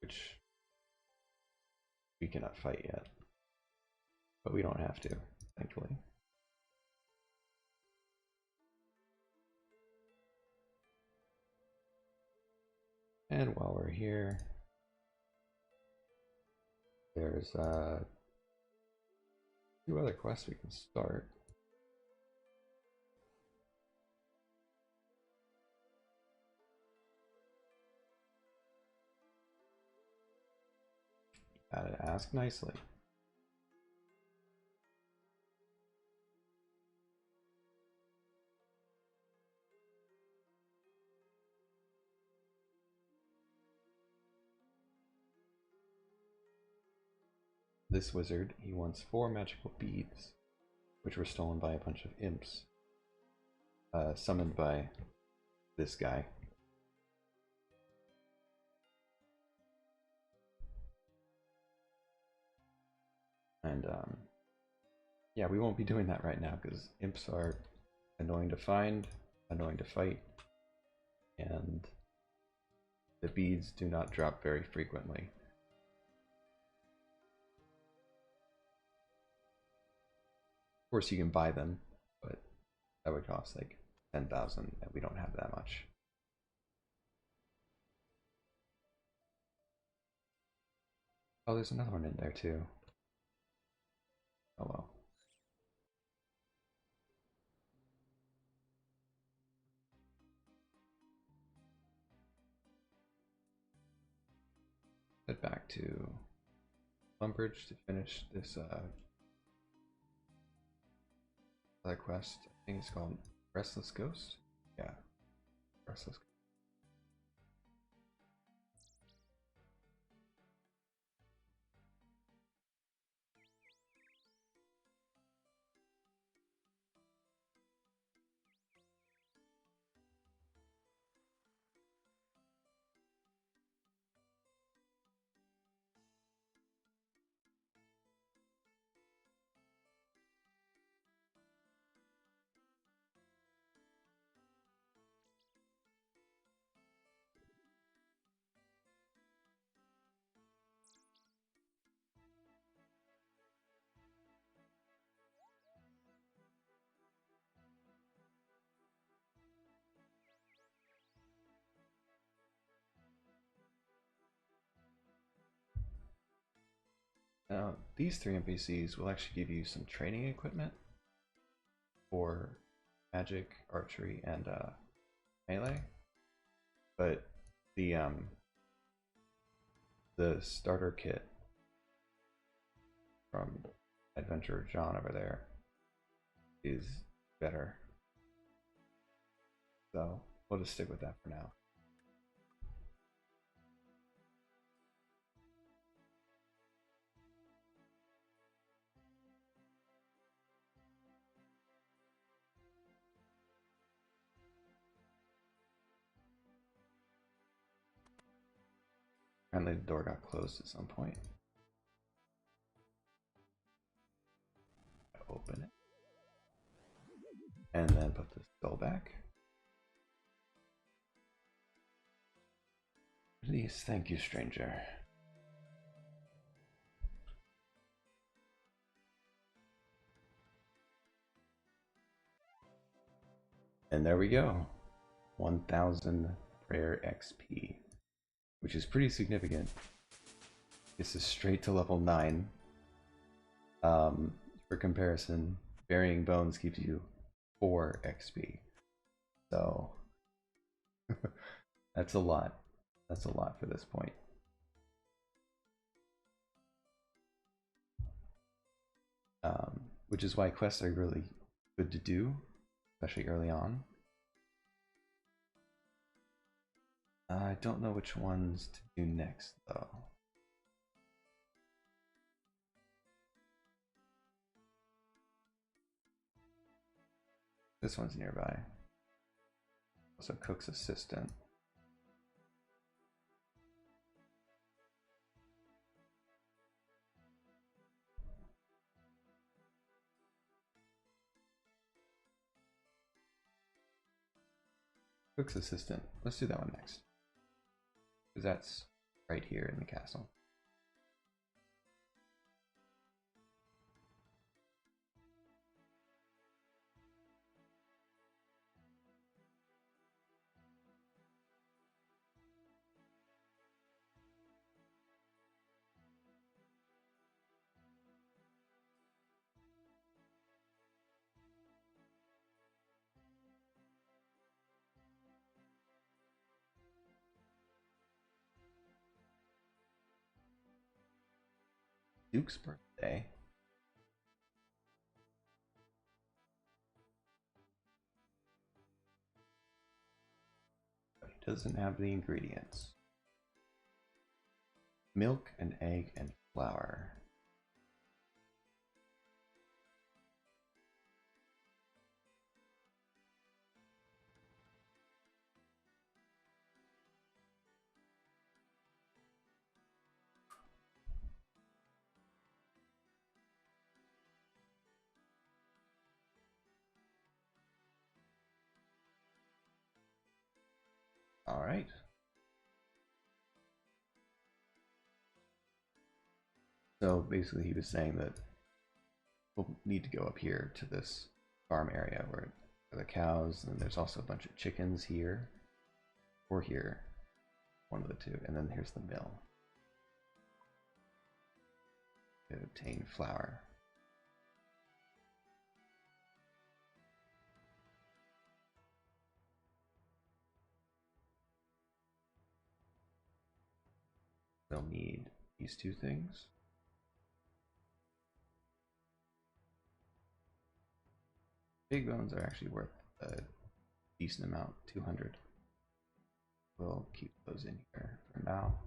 which we cannot fight yet. But we don't have to, thankfully. And while we're here, there's 2 other quests we can start. Gotta ask nicely. This wizard, he wants 4 magical beads, which were stolen by a bunch of imps, summoned by this guy. And yeah, we won't be doing that right now because imps are annoying to find, annoying to fight, and the beads do not drop very frequently. Of course, you can buy them, but that would cost like 10,000, and we don't have that much. Oh, there's another one in there too. Oh well. Head back to Lumbridge to finish this other quest. I think it's called Restless Ghost. Yeah, Restless Ghost. Now, these three NPCs will actually give you some training equipment for magic, archery, and melee. But the starter kit from Adventurer John over there is better. So we'll just stick with that for now. Apparently the door got closed at some point. Open it. And then put the skull back. Please, thank you, stranger. And there we go. 1000 prayer XP, which is pretty significant. This is straight to level 9. For comparison, Burying Bones gives you 4 XP. So that's a lot. That's a lot for this point. Which is why quests are really good to do, especially early on. I don't know which ones to do next, though. This one's nearby. Also, Cook's assistant. Cook's assistant. Let's do that one next. Because that's right here in the castle. Duke's birthday. But he doesn't have the ingredients. Milk, an egg, and flour. All right. So basically he was saying that we'll need to go up here to this farm area where the cows, and there's also a bunch of chickens here, or here, one of the two, and then here's the mill to obtain flour. They'll need these two things. Big bones are actually worth a decent amount, 200. We'll keep those in here for now.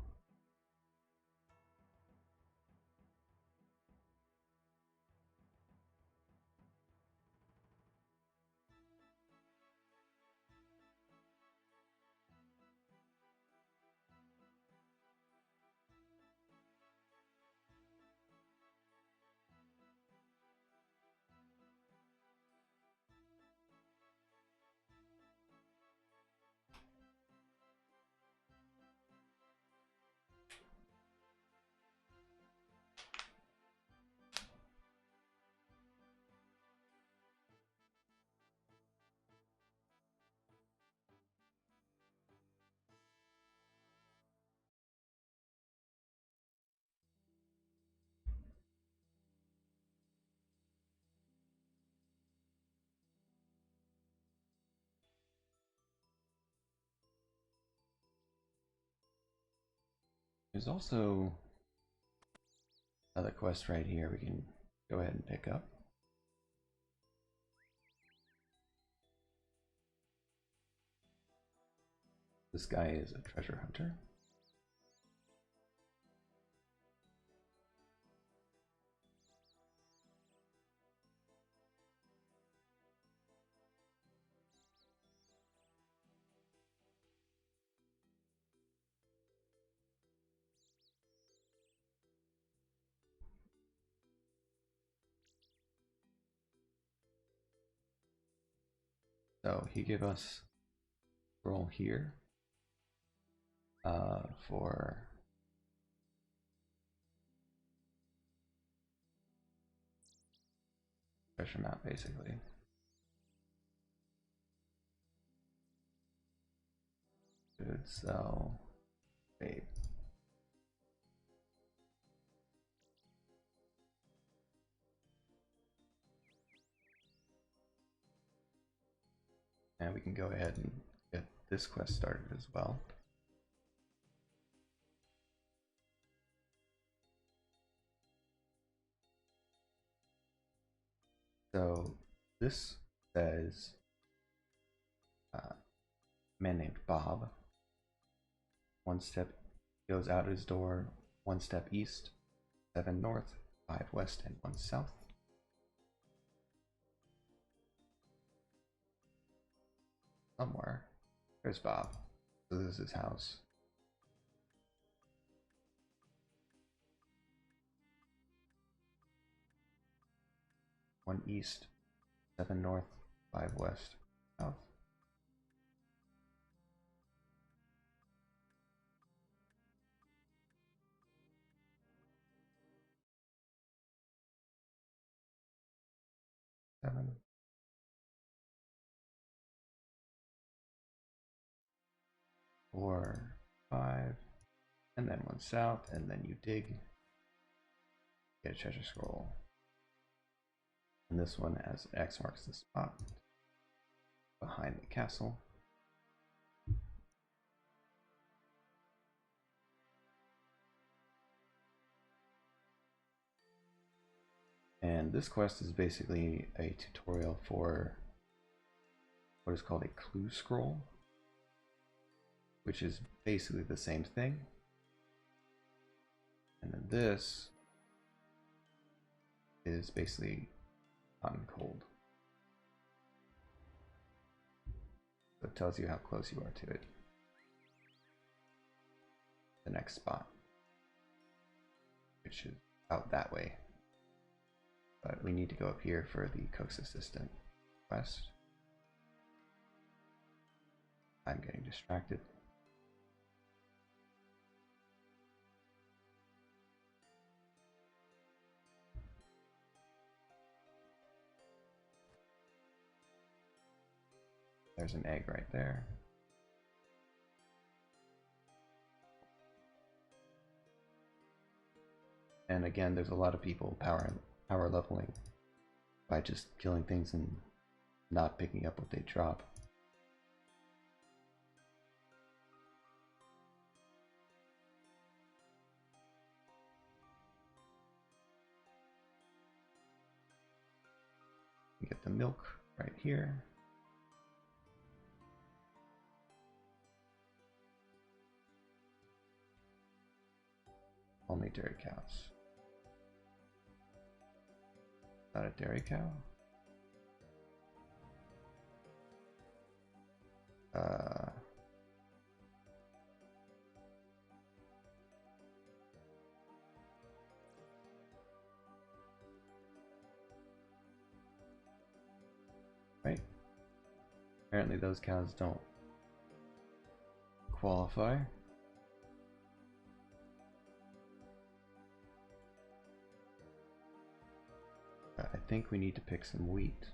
There's also another quest right here we can go ahead and pick up. This guy is a treasure hunter. So he gave us a roll here for treasure map, basically. Good, so babe. And we can go ahead and get this quest started as well. So this says a man named Bob. One step goes out his door, 1 step east, 7 north, 5 west, and 1 south. Somewhere. There's Bob. So this is his house. One east, 7 north, 5 west, south. Seven. Four, 5, and then 1 south, and then you dig, get a treasure scroll. And this one has X marks the spot behind the castle. And this quest is basically a tutorial for what is called a clue scroll, which is basically the same thing. And then this is basically hot and cold. So it tells you how close you are to it. The next spot, which is out that way. But we need to go up here for the cook's assistant quest. I'm getting distracted. There's an egg right there. And again, there's a lot of people power leveling by just killing things and not picking up what they drop. You get the milk right here. Only dairy cows. Not a dairy cow? Right. Apparently those cows don't qualify. I think we need to pick some wheat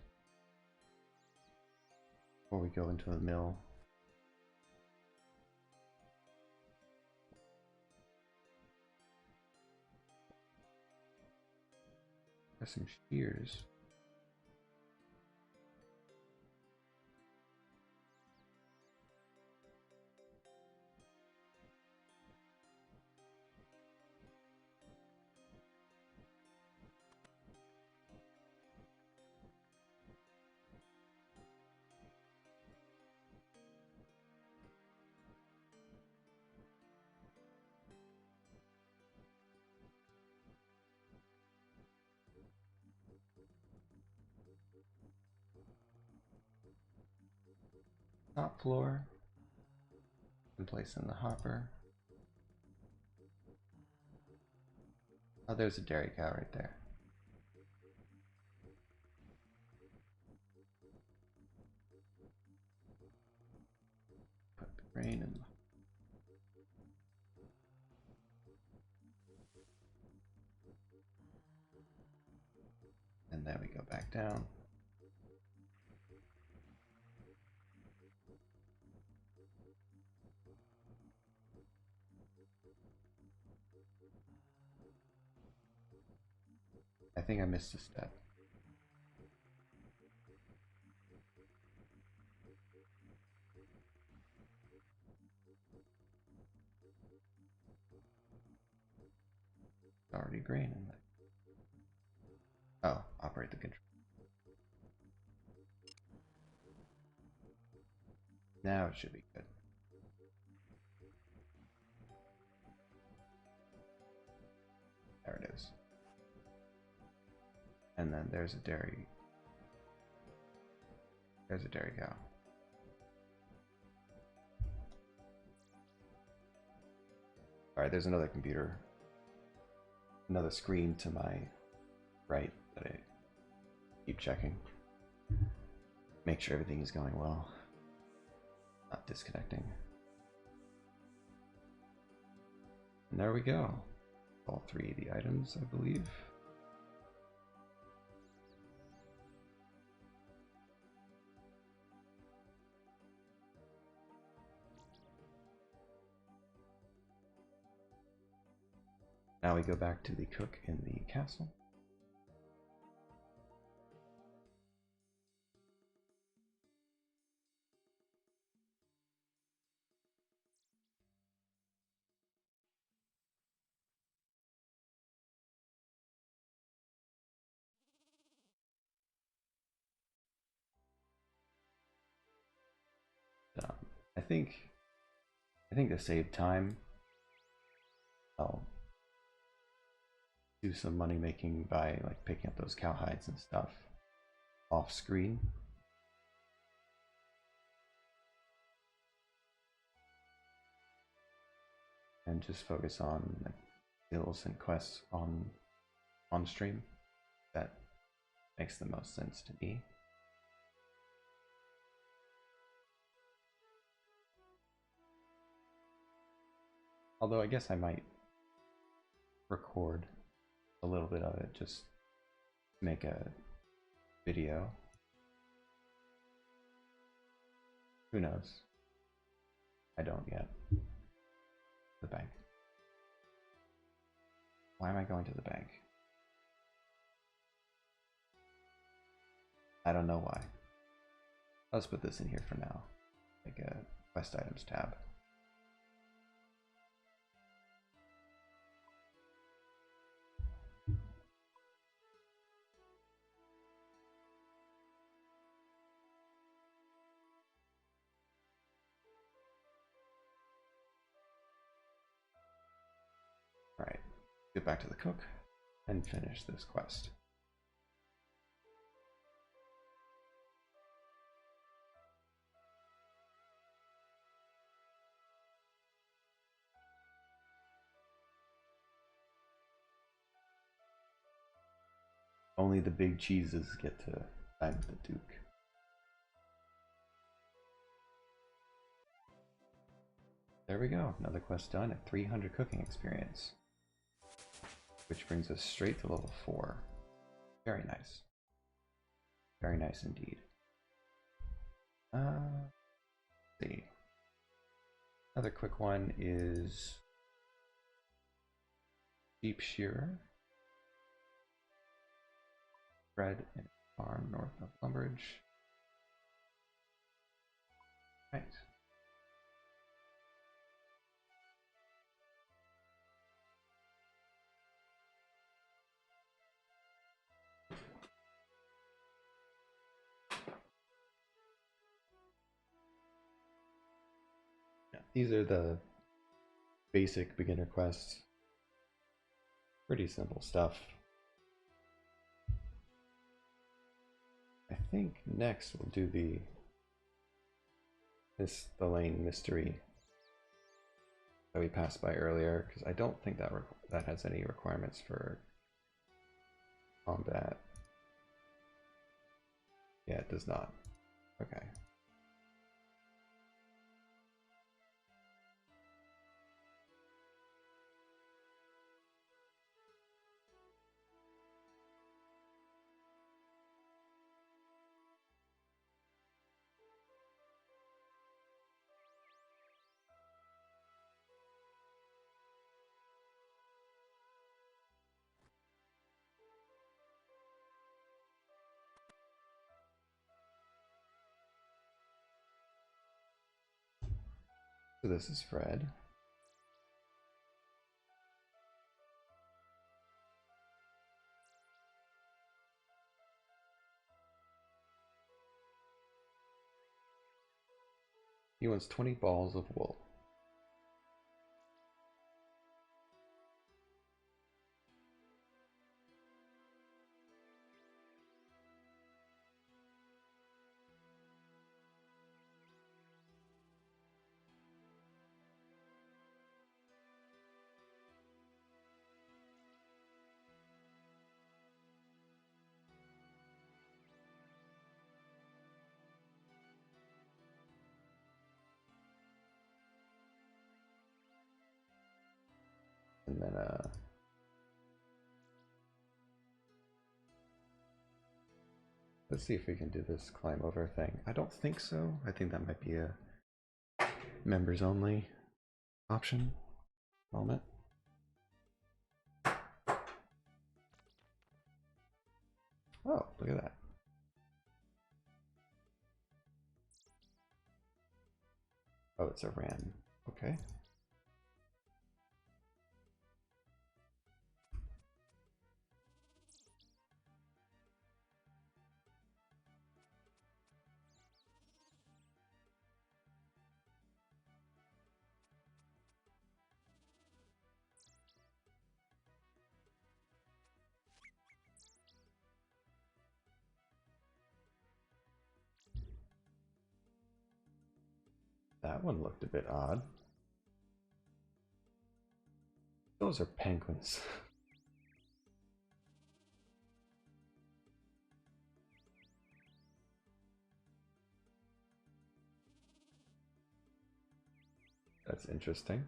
before we go into the mill. There's some shears. top floor and place in the hopper. Oh, there's a dairy cow right there. Put the grain in. And then we go back down. I think I missed a step. Already grain in there. Oh, operate the control. Now it should be good. There it is. And then there's a dairy. There's a dairy cow. Alright, there's another computer. Another screen to my right that I keep checking. Make sure everything is going well. Not disconnecting. And there we go. All three of the items, I believe. Now we go back to the cook in the castle. I think to save time, I'll do some money making by like picking up those cow hides and stuff off screen. And just focus on like skills and quests on stream. That makes the most sense to me. Although I guess I might record a little bit of it, just make a video. Who knows? I don't yet. The bank. Why am I going to the bank? I don't know why. Let's put this in here for now. Like a quest items tab. Alright, get back to the cook and finish this quest. Only the big cheeses get to dine with the Duke. There we go, another quest done at 300 cooking experience. Which brings us straight to level 4. Very nice. Very nice indeed. Let's see. Another quick one is Sheep Shearer. Bred in a farm north of Lumbridge. Right. Yeah, these are the basic beginner quests. Pretty simple stuff. I think next we'll do the is the lane mystery that we passed by earlier, because I don't think that that has any requirements for combat. Yeah, it does not. Okay. So this is Fred. He wants 20 balls of wool. And then let's see if we can do this climb over thing. I don't think so. I think that might be a members only option. Moment. Oh, look at that. Oh, it's a ram. Okay. That one looked a bit odd. Those are penguins. That's interesting.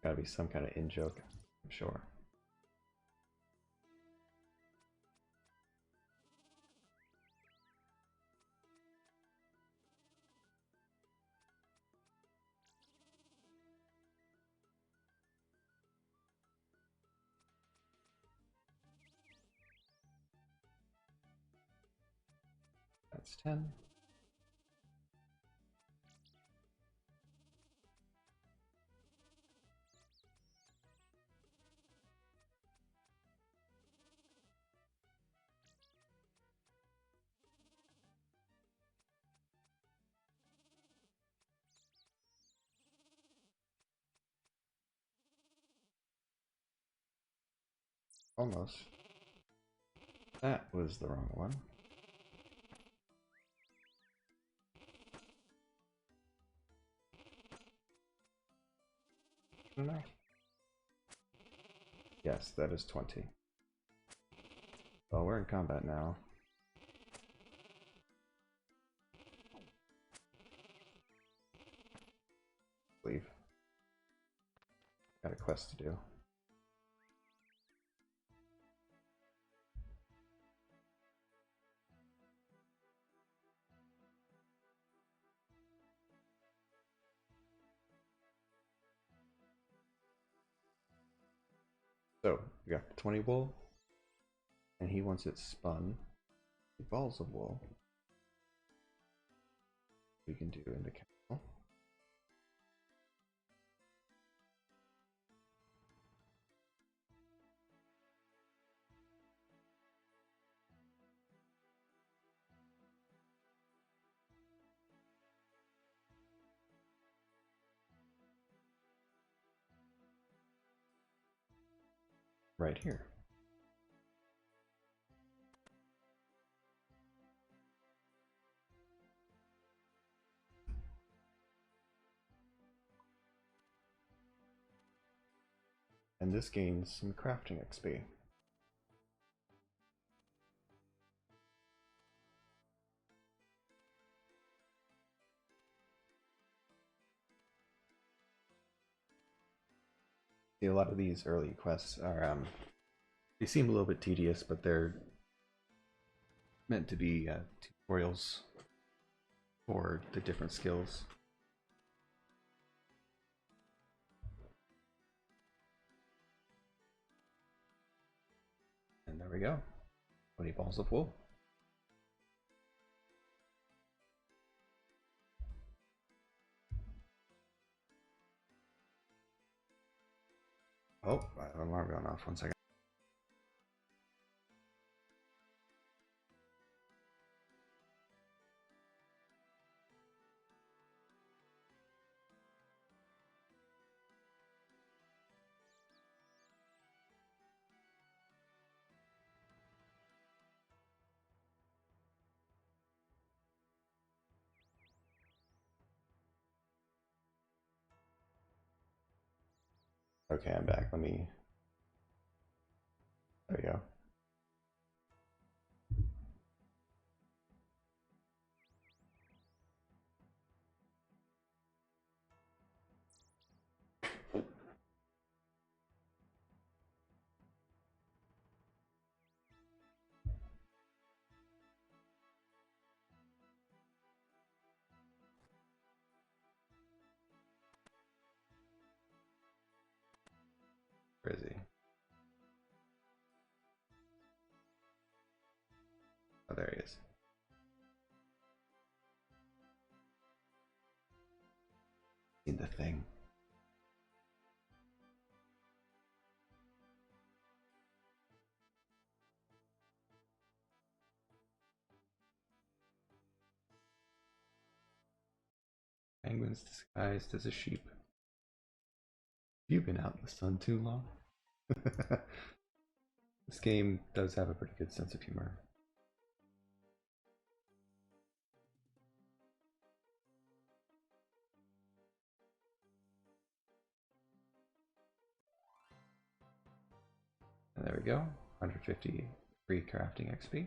Gotta be some kind of in-joke, I'm sure. That's 10. Almost. That was the wrong one. Enough. Yes, that is 20. Well, we're in combat now. Leave. Got a quest to do. So, we got the 20 wool, and he wants it spun. The balls of wool we can do in the castle. right here. And this gains some crafting XP. See, a lot of these early quests are, they seem a little bit tedious, but they're meant to be tutorials for the different skills. And there we go. 20 balls of wool. Oh, I have an alarm going off. 1 second. Okay, I'm back. Let me. There we go. Where is he? Oh, there he is. See the thing. Penguins disguised as a sheep. You've been out in the sun too long. This game does have a pretty good sense of humor. And there we go, 150 free crafting XP.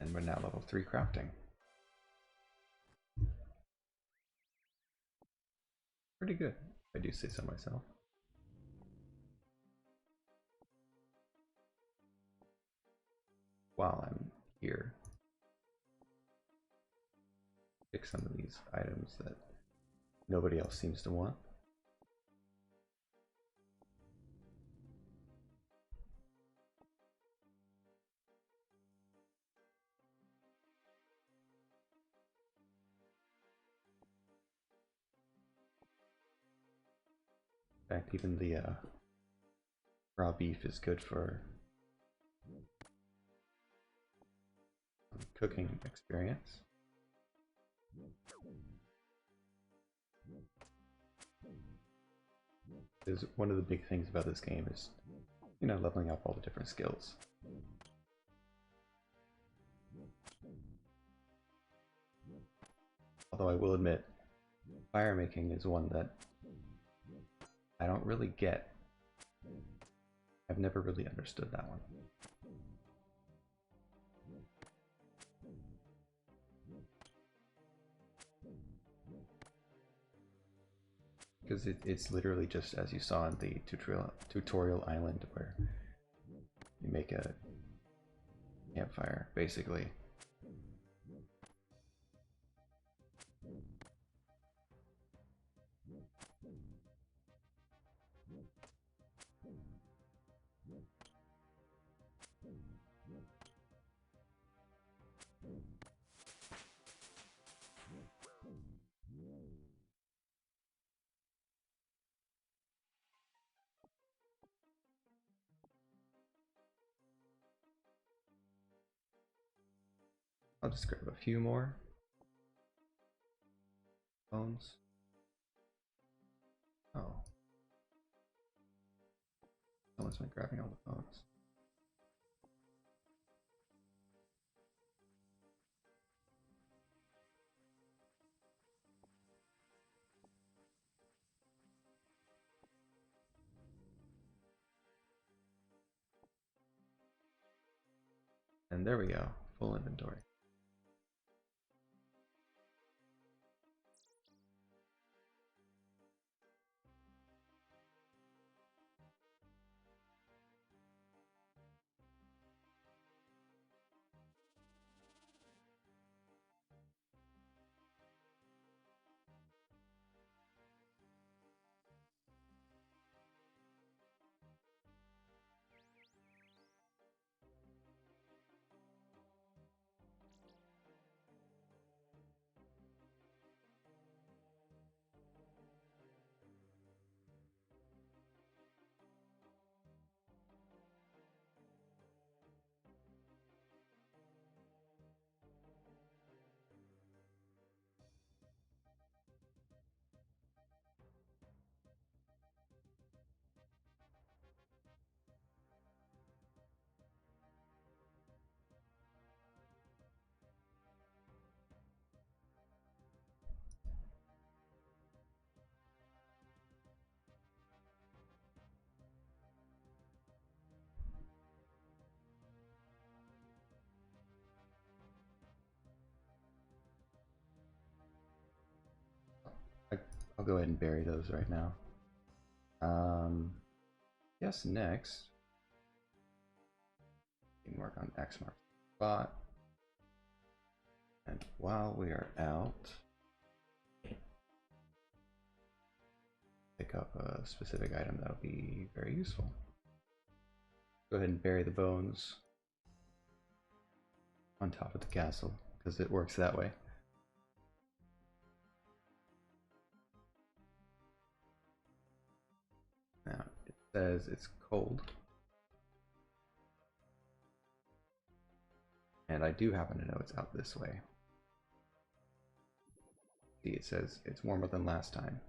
And we're now level 3 crafting. Pretty good, if I do say so myself. While I'm here, pick some of these items that nobody else seems to want. In fact, even the raw beef is good for cooking experience. Because one of the big things about this game is, you know, leveling up all the different skills. Although I will admit, fire making is one that I don't really get. I've never really understood that one. Because it's literally just as you saw in the tutorial island, where you make a campfire, basically. I'll just grab a few more bones. Oh, Someone's been grabbing all the phones. And there we go, full inventory. I'll go ahead and bury those right now. Yes, next we can work on X marks the spot. And while we are out, pick up a specific item that'll be very useful. Go ahead and bury the bones on top of the castle, because it works that way. Now, it says it's cold. And I do happen to know it's out this way. See, it says it's warmer than last time.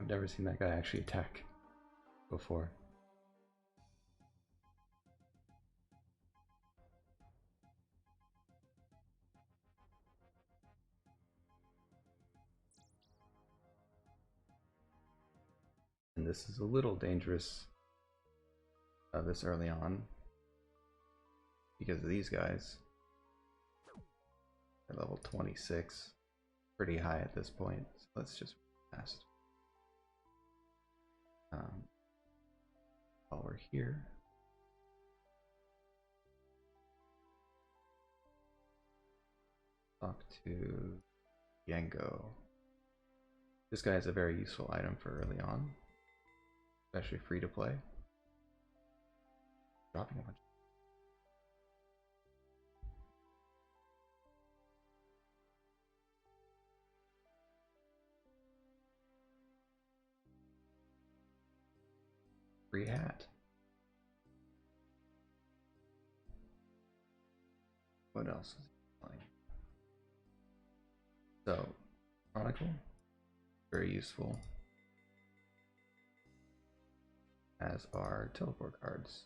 I've never seen that guy actually attack before. And this is a little dangerous this early on because of these guys. They're level 26, pretty high at this point. So let's just fast. While we're here, talk to Yango. This guy is a very useful item for early on, especially free to play. Dropping a bunch. Free hat. What else is he playing? So, Chronicle, very useful, as are teleport cards.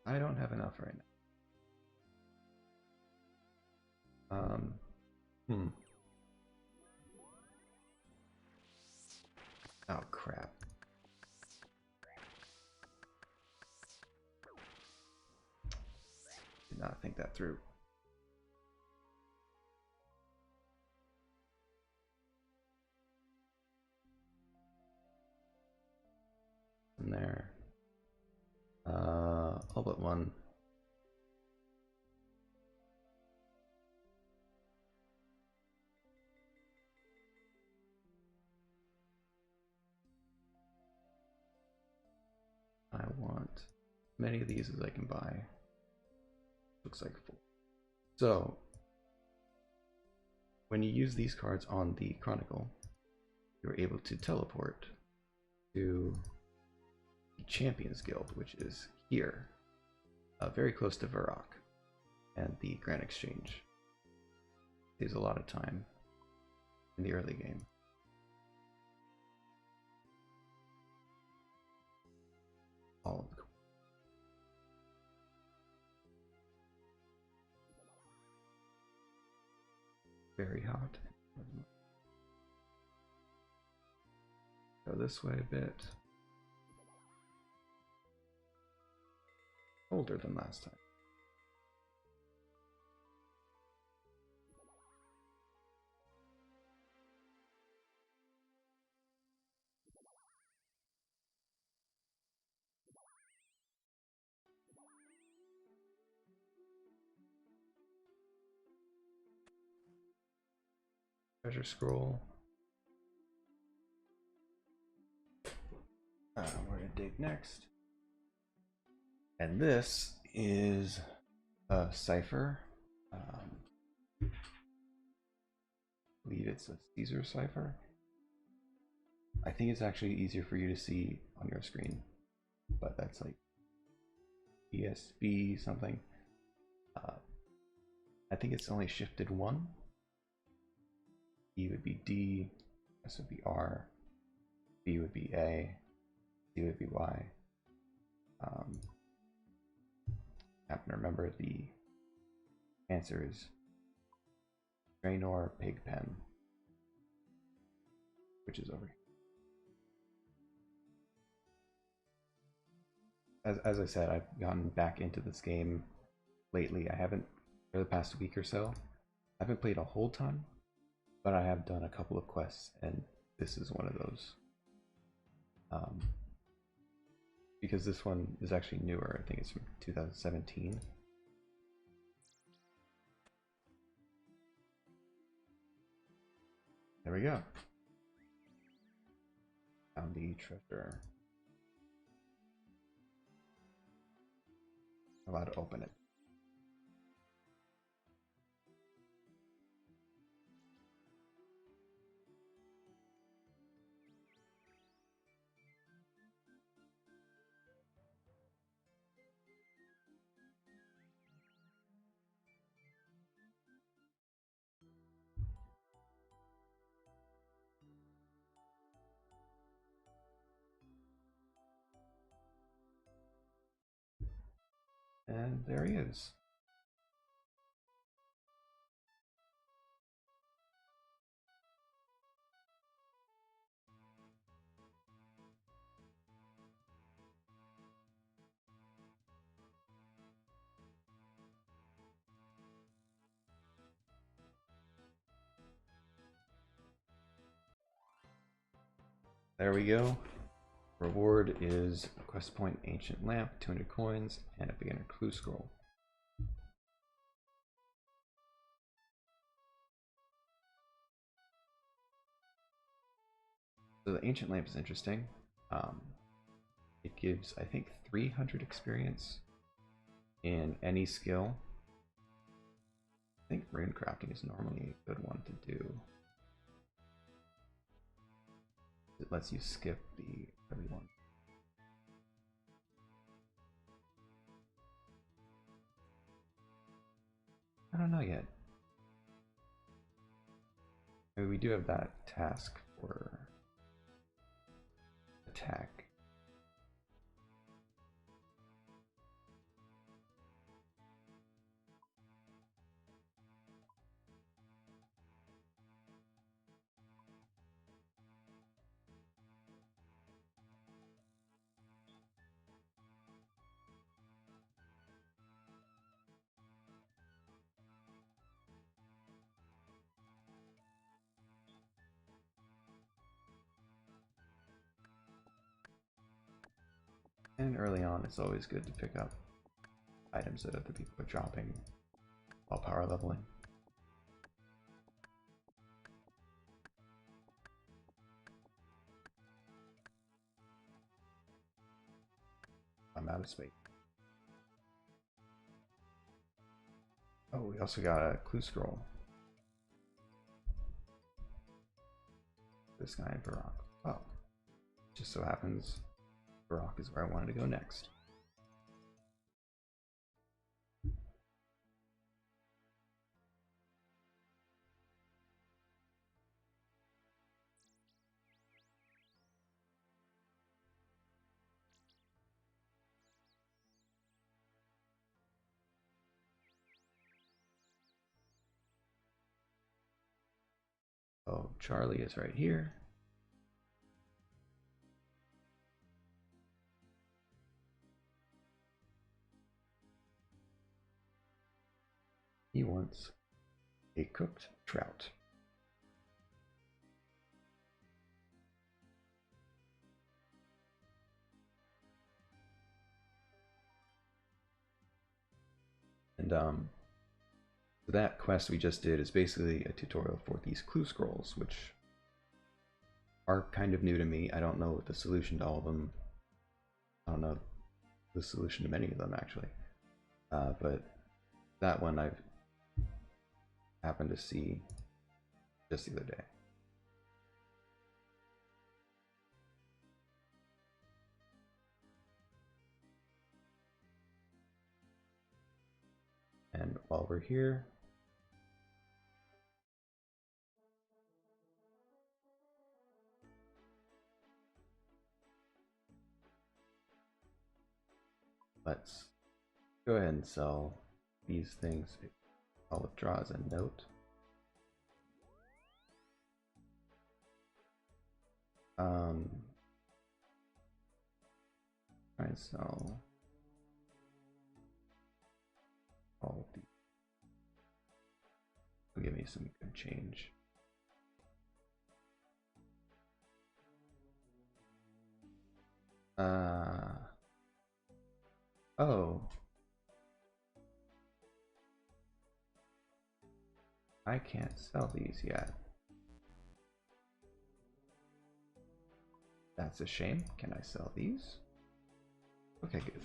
I don't have enough right now. Oh crap. Did not think that through. In there. All but one. I want as many of these as I can buy. Looks like 4. So, when you use these cards on the Chronicle, you're able to teleport to the Champions Guild, which is here, very close to Varrock and the Grand Exchange. Saves a lot of time in the early game. All of the very hot. Go this way a bit. Colder than last time. Treasure scroll. We're gonna dig next. And this is a cipher. I believe it's a Caesar cipher. I think it's actually easier for you to see on your screen, but that's like ESB something. I think it's only shifted 1. E would be D, S would be R, B would be A, C would be Y. Happen to remember the answer is Draenor Pigpen, which is over here. As I said, I've gotten back into this game lately. I haven't, for the past week or so, I haven't played a whole ton, but I have done a couple of quests, and this is one of those. Because this one is actually newer. I think it's from 2017. There we go. Found the treasure. Allowed to open it. And there he is. There we go. Reward is a quest point, ancient lamp, 200 coins, and a beginner clue scroll. So the ancient lamp is interesting. It gives, I think, 300 experience in any skill. I think rune crafting is normally a good one to do. It lets you skip the early one. I don't know yet. I mean, we do have that task for attack. And early on, it's always good to pick up items that other people are dropping while power leveling. I'm out of space. Oh, we also got a clue scroll. This guy in Varrock. Oh, just so happens Varrock is where I wanted to go next. Oh, Charlie is right here. He wants a cooked trout. And so that quest we just did is basically a tutorial for these clue scrolls, which are kind of new to me. I don't know the solution to all of them. I don't know the solution to many of them actually, but that one I've happened to see just the other day. And while we're here, let's go ahead and sell these things. I'll withdraw as a note. Try and sell all of these. Will give me some good change. Oh. I can't sell these yet. That's a shame. Can I sell these? Okay, good.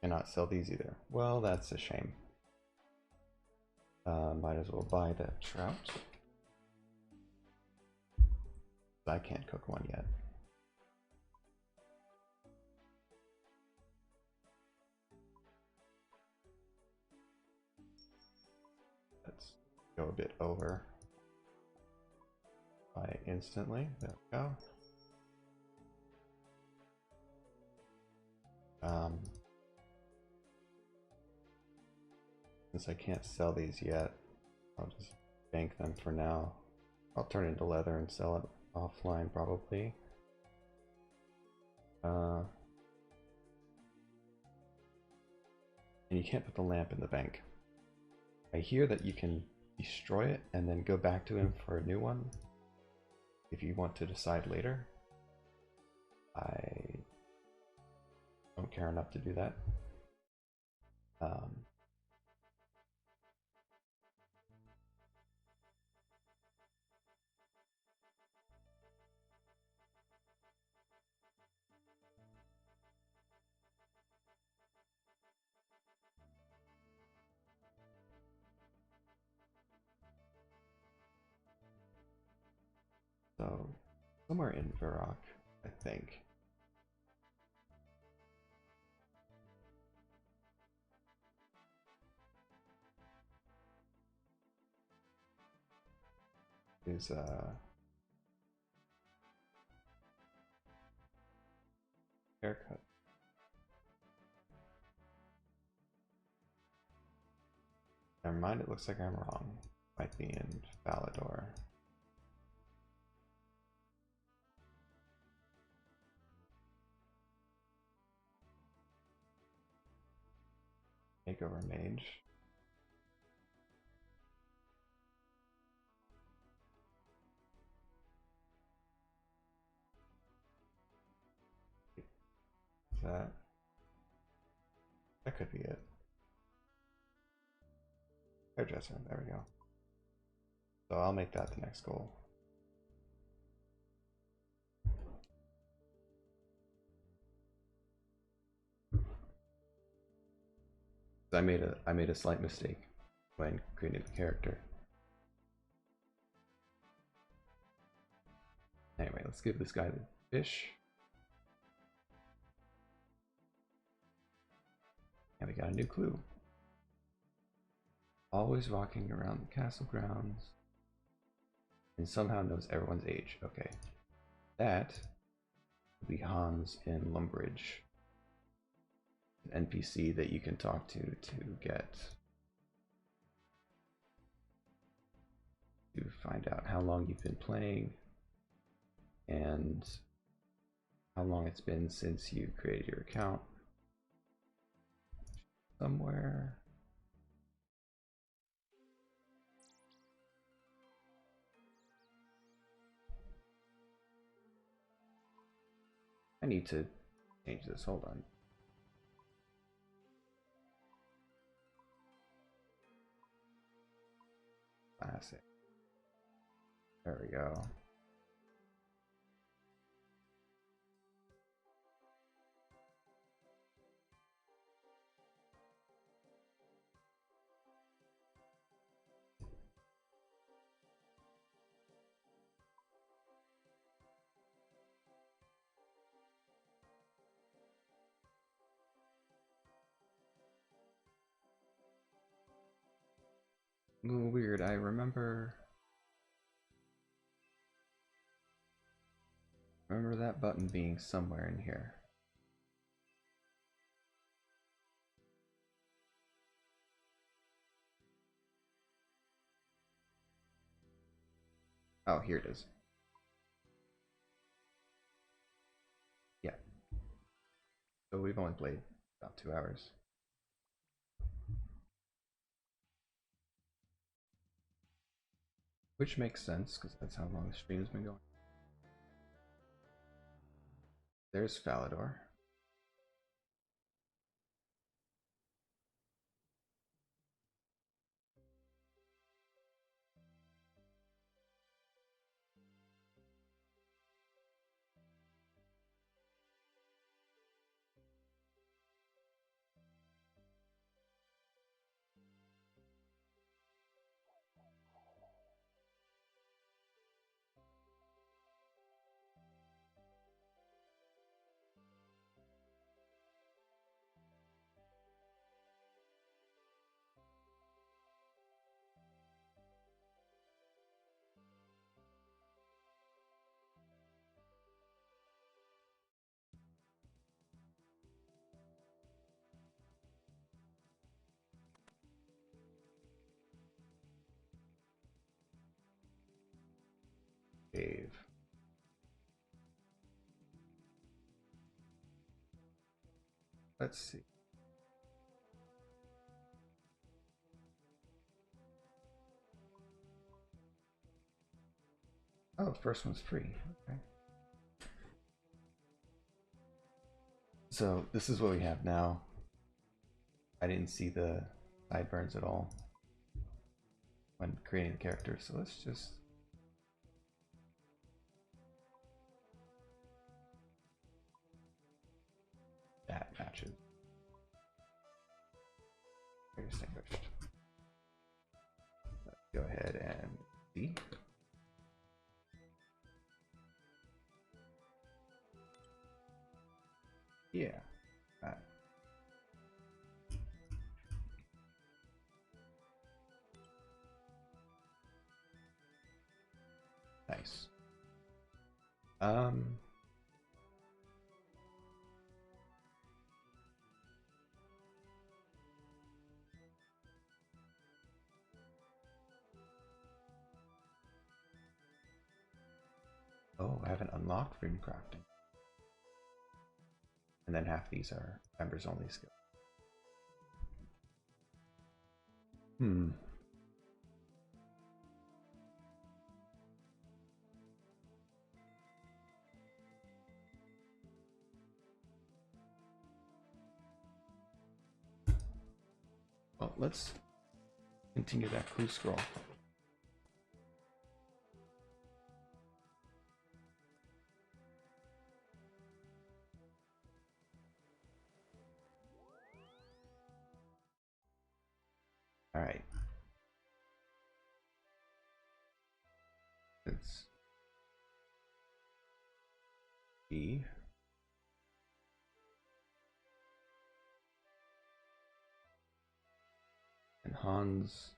Cannot sell these either. Well, that's a shame. Might as well buy that trout. I can't cook one yet. Let's go a bit over by instantly. There we go. Since I can't sell these yet, I'll just bank them for now. I'll turn it into leather and sell it offline probably. And you can't put the lamp in the bank. I hear that you can destroy it and then go back to him for a new one if you want to decide later. I don't care enough to do that. So, somewhere in Varrock, I think. Is haircut. Never mind, it looks like I'm wrong. Might be in Falador. Makeover Mage. That could be it. Hairdresser, there we go. So I'll make that the next goal. I made a slight mistake when creating the character. Anyway, let's give this guy the fish. And we got a new clue. Always walking around the castle grounds. And somehow knows everyone's age. Okay. That would be Hans in Lumbridge. An NPC that you can talk to get to find out how long you've been playing and how long it's been since you created your account. Somewhere. I need to change this. Hold on. Classic. There we go. A little weird. I remember that button being somewhere in here. Oh, here it is. Yeah. So we've only played about 2 hours. Which makes sense, because that's how long the stream's been going. There's Falador. Cave. Let's see. Oh, the first one's free. Okay. So this is what we have now. I didn't see the sideburns at all when creating the character, so let's just that matches. Very distinguished. Let's go ahead and see. Yeah. Right. Nice. Oh, I haven't unlocked rune crafting. And then half these are members only skills. Well, let's continue that clue scroll. All right. It's B. And Hans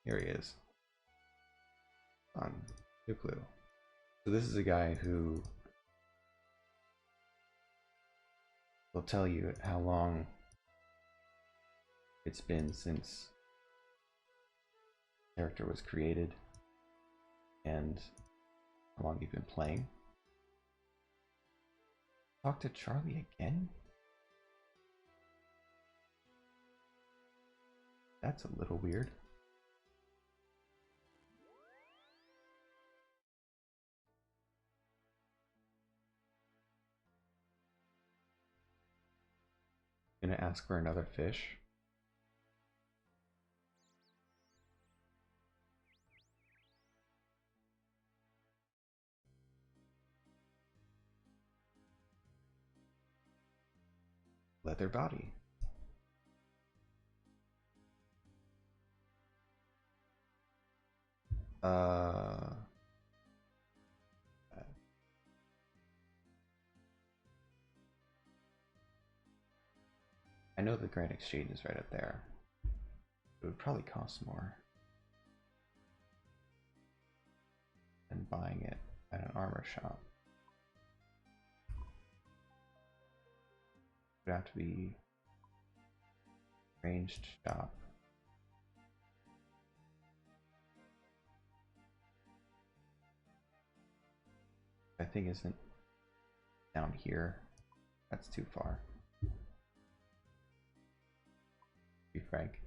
Here he is. On no clue. So this is a guy who will tell you how long it's been since the character was created and how long you've been playing. Talk to Charlie again? That's a little weird. Gonna ask for another fish. Leather body. I know the Grand Exchange is right up there. It would probably cost more than buying it at an armor shop. It would have to be ranged shop. I think isn't down here. That's too far. To be frank,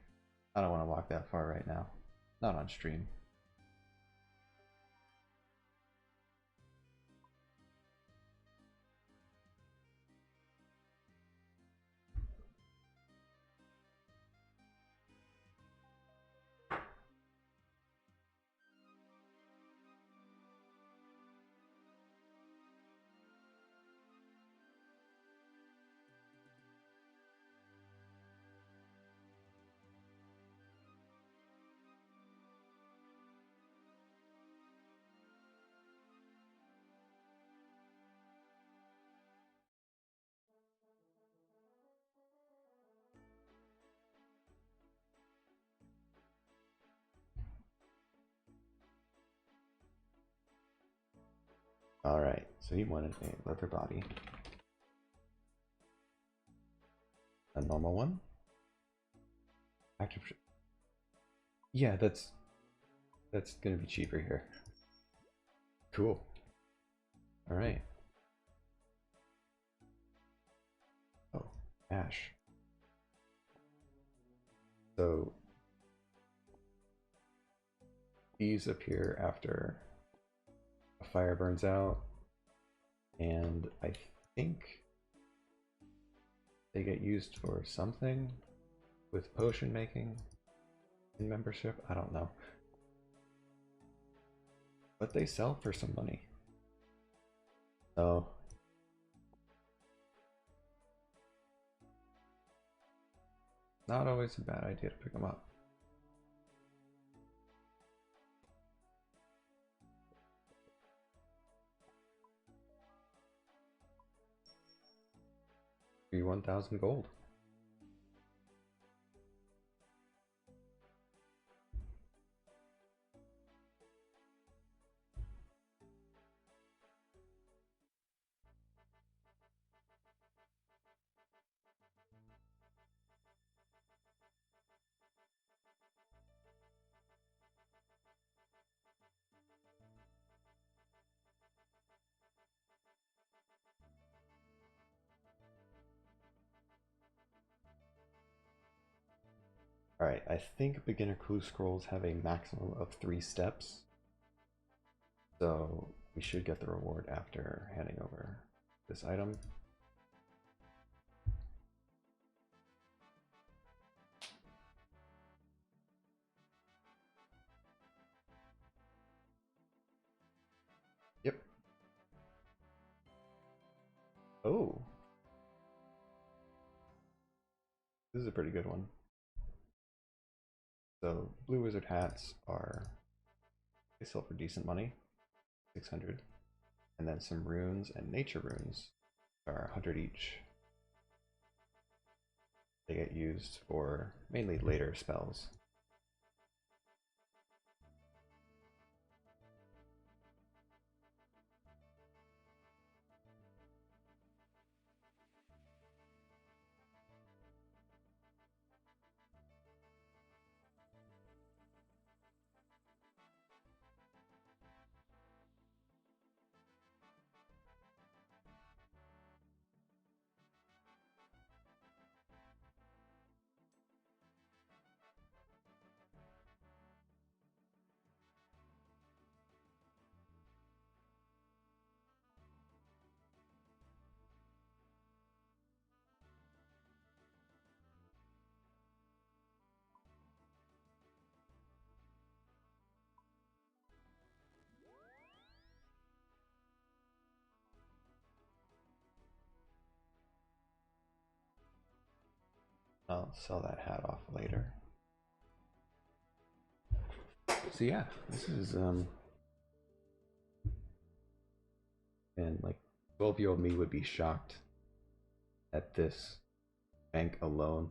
I don't want to walk that far right now. Not on stream. Alright, so he wanted a leather body. A normal one? Active. Yeah, that's gonna be cheaper here. Cool. Alright. Oh, ash. So these appear after a fire burns out, and I think they get used for something with potion making in membership. I don't know, but they sell for some money, so not always a bad idea to pick them up. Be 1,000 gold. Alright, I think beginner clue scrolls have a maximum of 3 steps, so we should get the reward after handing over this item. Yep. Oh. This is a pretty good one. So blue wizard hats are, they sell for decent money, 600, and then some runes and nature runes are 100 each. They get used for mainly later spells. I'll sell that hat off later. So yeah, this is and like 12-year-old me would be shocked at this bank alone,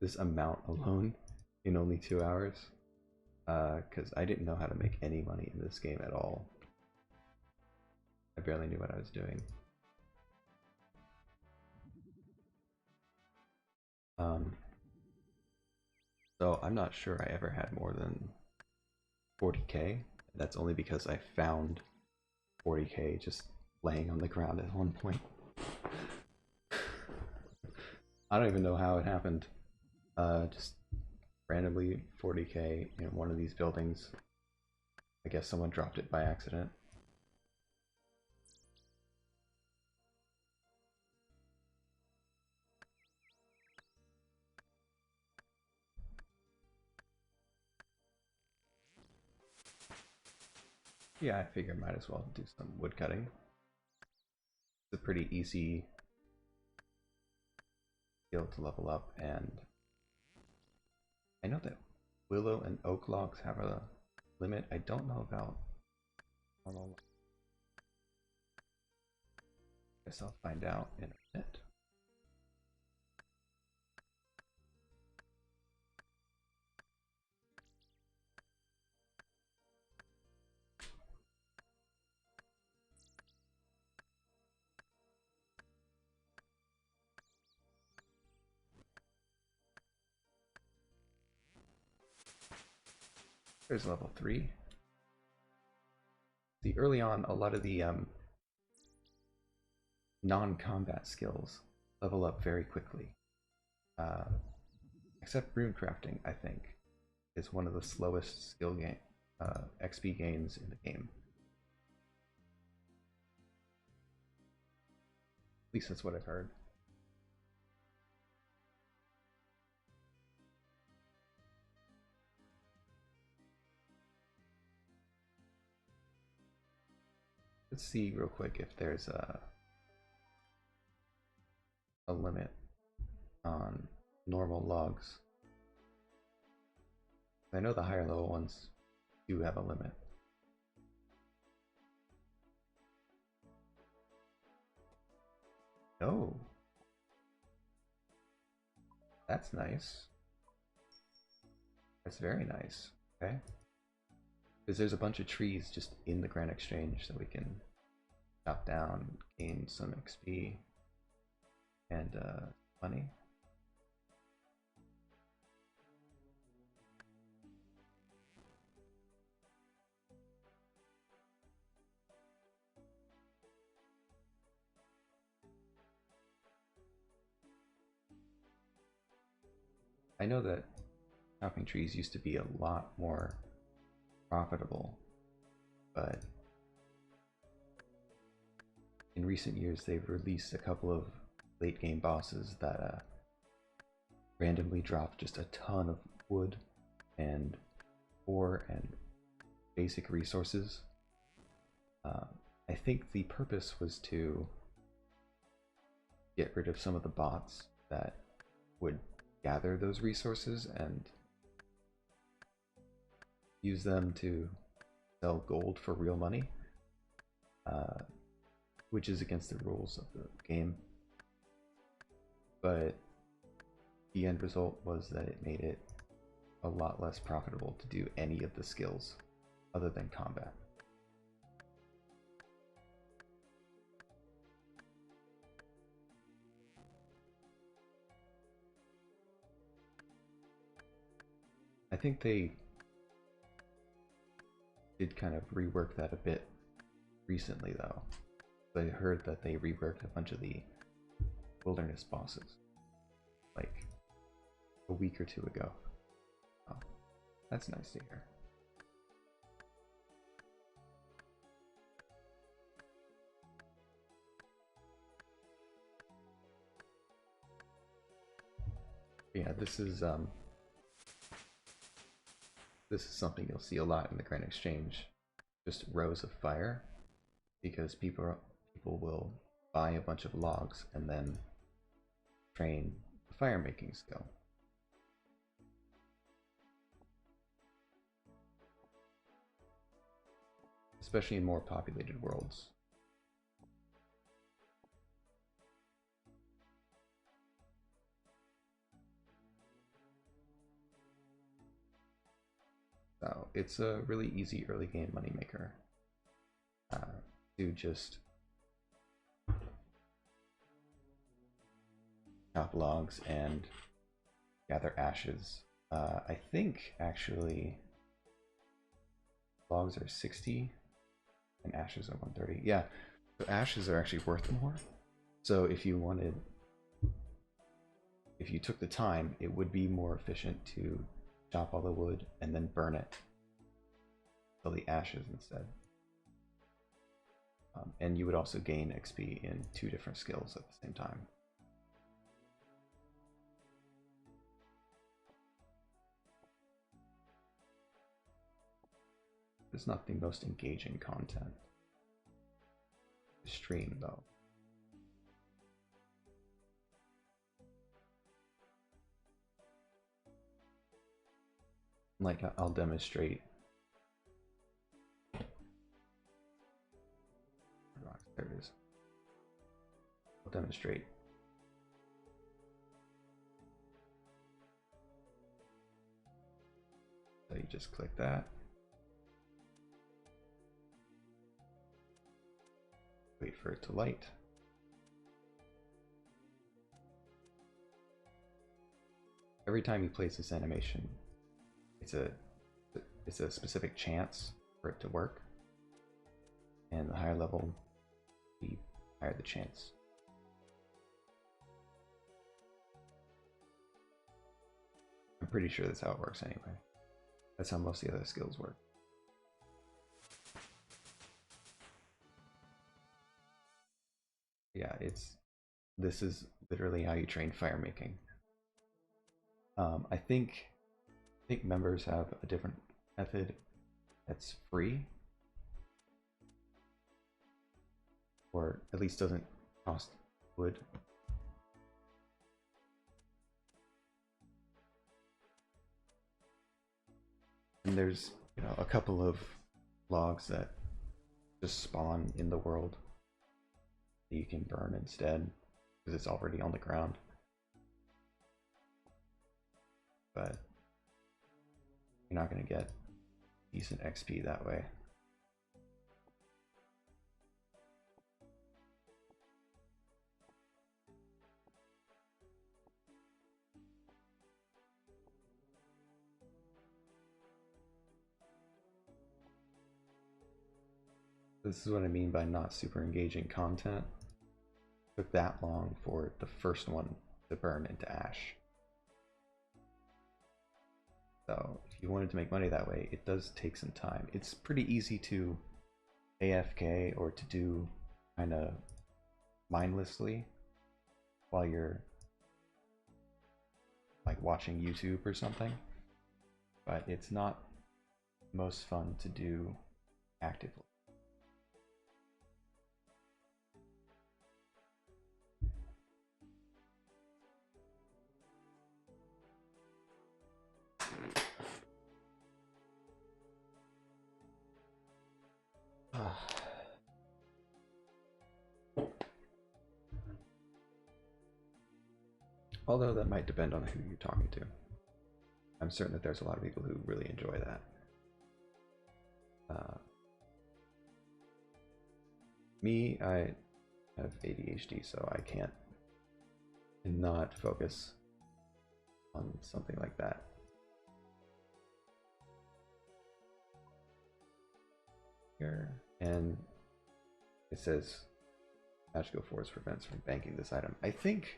this amount alone in only 2 hours. Because I didn't know how to make any money in this game at all. I barely knew what I was doing. So I'm not sure I ever had more than 40k. That's only because I found 40k just laying on the ground at one point. I don't even know how it happened. Just randomly 40k in one of these buildings. I guess someone dropped it by accident. Yeah, I figure I might as well do some wood cutting. It's a pretty easy skill to level up, and I know that willow and oak logs have a limit. I don't know about normal. Guess I'll find out in a minute. There's level 3. See, early on, a lot of the non-combat skills level up very quickly. Except rune crafting, I think, is one of the slowest skill gain XP gains in the game. At least that's what I've heard. Let's see real quick if there's a limit on normal logs. I know the higher level ones do have a limit. Oh, that's nice. That's very nice. Okay. Because there's a bunch of trees just in the Grand Exchange that we can chop down, gain some XP and money. I know that chopping trees used to be a lot more profitable, but in recent years they've released a couple of late game bosses that randomly drop just a ton of wood and ore and basic resources. I think the purpose was to get rid of some of the bots that would gather those resources and use them to sell gold for real money, which is against the rules of the game. But the end result was that it made it a lot less profitable to do any of the skills other than combat. I think they did kind of rework that a bit recently, though. I heard that they reworked a bunch of the wilderness bosses like a week or 2 ago. Oh, that's nice to hear. Yeah, this is something you'll see a lot in the Grand Exchange. Just rows of fire, because people will buy a bunch of logs and then train fire making skill. Especially in more populated worlds. So it's a really easy early game moneymaker to just chop logs and gather ashes. I think actually logs are 60 and ashes are 130. Yeah, so ashes are actually worth more. So if you took the time, it would be more efficient to chop all the wood and then burn it. Kill the ashes instead. And you would also gain XP in 2 different skills at the same time. It's not the most engaging content to stream, though. Like, I'll demonstrate. There it is. I'll demonstrate. So you just click that. Wait for it to light. Every time you place this animation, it's a specific chance for it to work, and the higher level, the higher the chance. I'm pretty sure that's how it works anyway. That's how most of the other skills work. Yeah, this is literally how you train fire making. I think members have a different method that's free, or at least doesn't cost wood. And there's, you know, a couple of logs that just spawn in the world that you can burn instead because it's already on the ground. But you're not going to get decent XP that way. This is what I mean by not super engaging content. It took that long for the first one to burn into ash. So if you wanted to make money that way, it does take some time. It's pretty easy to AFK or to do kind of mindlessly while you're like watching YouTube or something, but it's not most fun to do actively. Although that might depend on who you're talking to. I'm certain that there's a lot of people who really enjoy that. Me, I have ADHD, so I cannot focus on something like that. Here, and it says magical force prevents from banking this item. I think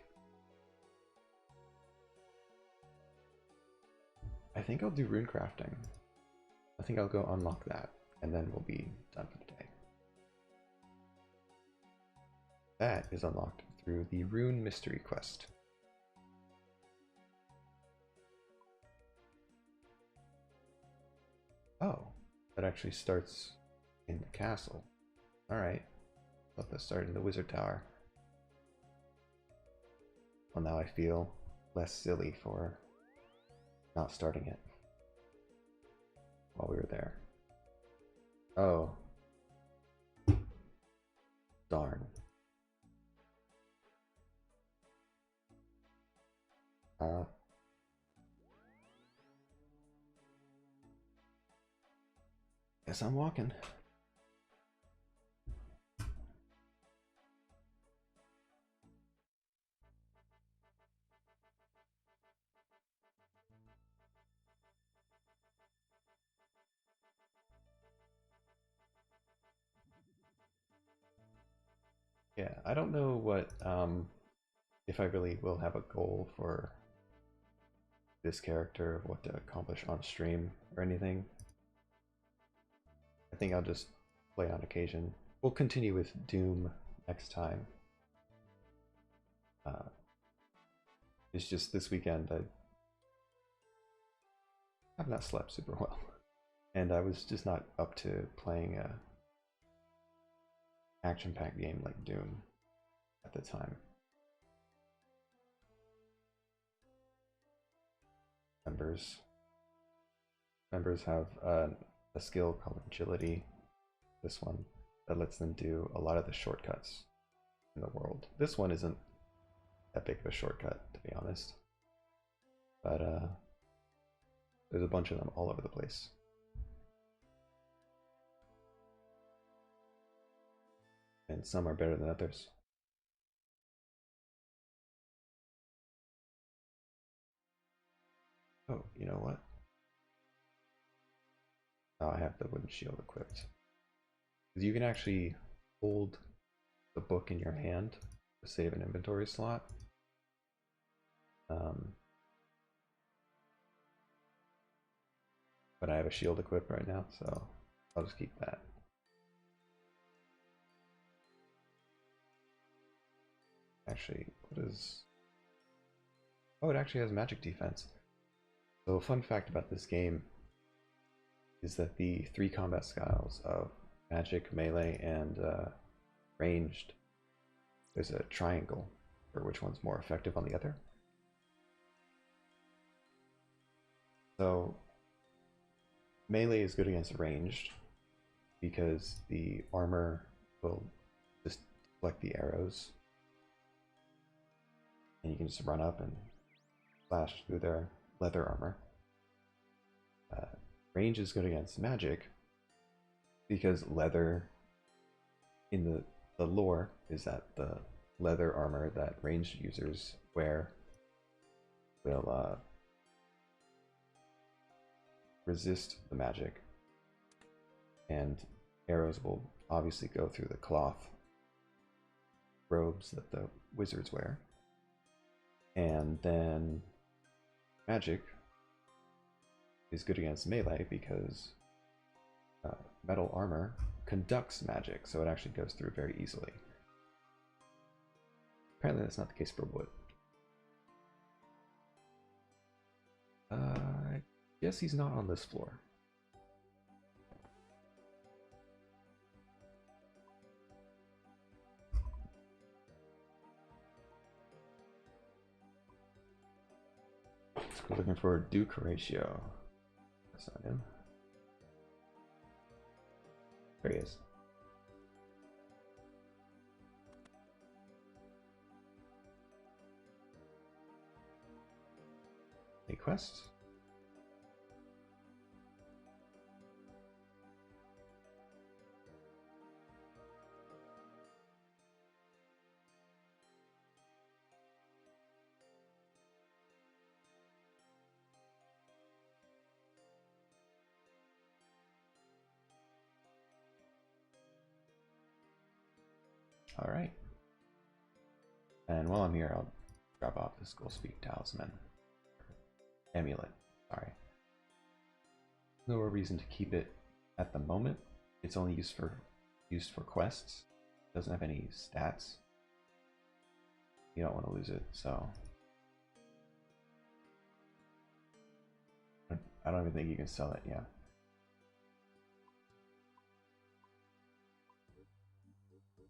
I'll do rune crafting. I think I'll go unlock that, and then we'll be done for the day. That is unlocked through the rune mystery quest. Oh, that actually starts in the castle. Alright. Thought that started in the wizard tower. Well, now I feel less silly for not starting it while we were there. Oh. Darn. Guess I'm walking. Yeah, I don't know what, if I really will have a goal for this character, what to accomplish on stream or anything. I think I'll just play on occasion. We'll continue with Doom next time. It's just this weekend I have not slept super well, and I was just not up to playing a action-packed game like Doom at the time. Members have a skill called Agility, this one, that lets them do a lot of the shortcuts in the world. This one isn't that big of a shortcut, to be honest, but there's a bunch of them all over the place. And some are better than others. Oh, you know what? Oh, I have the wooden shield equipped. You can actually hold the book in your hand to save an inventory slot. But I have a shield equipped right now, so I'll just keep that. Actually, what is... Oh, it actually has magic defense. So a fun fact about this game is that the 3 combat styles of magic, melee, and ranged, there's a triangle for which one's more effective on the other. So melee is good against ranged because the armor will just deflect the arrows, and you can just run up and slash through their leather armor. Range is good against magic because leather, in the lore, is that the leather armor that ranged users wear will resist the magic, and arrows will obviously go through the cloth robes that the wizards wear. And then magic is good against melee because metal armor conducts magic, so it actually goes through very easily. Apparently that's not the case for wood. I guess he's not on this floor. We're looking for Duke Horatio. That's not him. There he is. Any quests? All right. And while I'm here, I'll drop off the Skull Speak Talisman. Amulet, sorry. No reason to keep it at the moment. It's only used for quests. It doesn't have any stats. You don't want to lose it, so I don't even think you can sell it, yeah.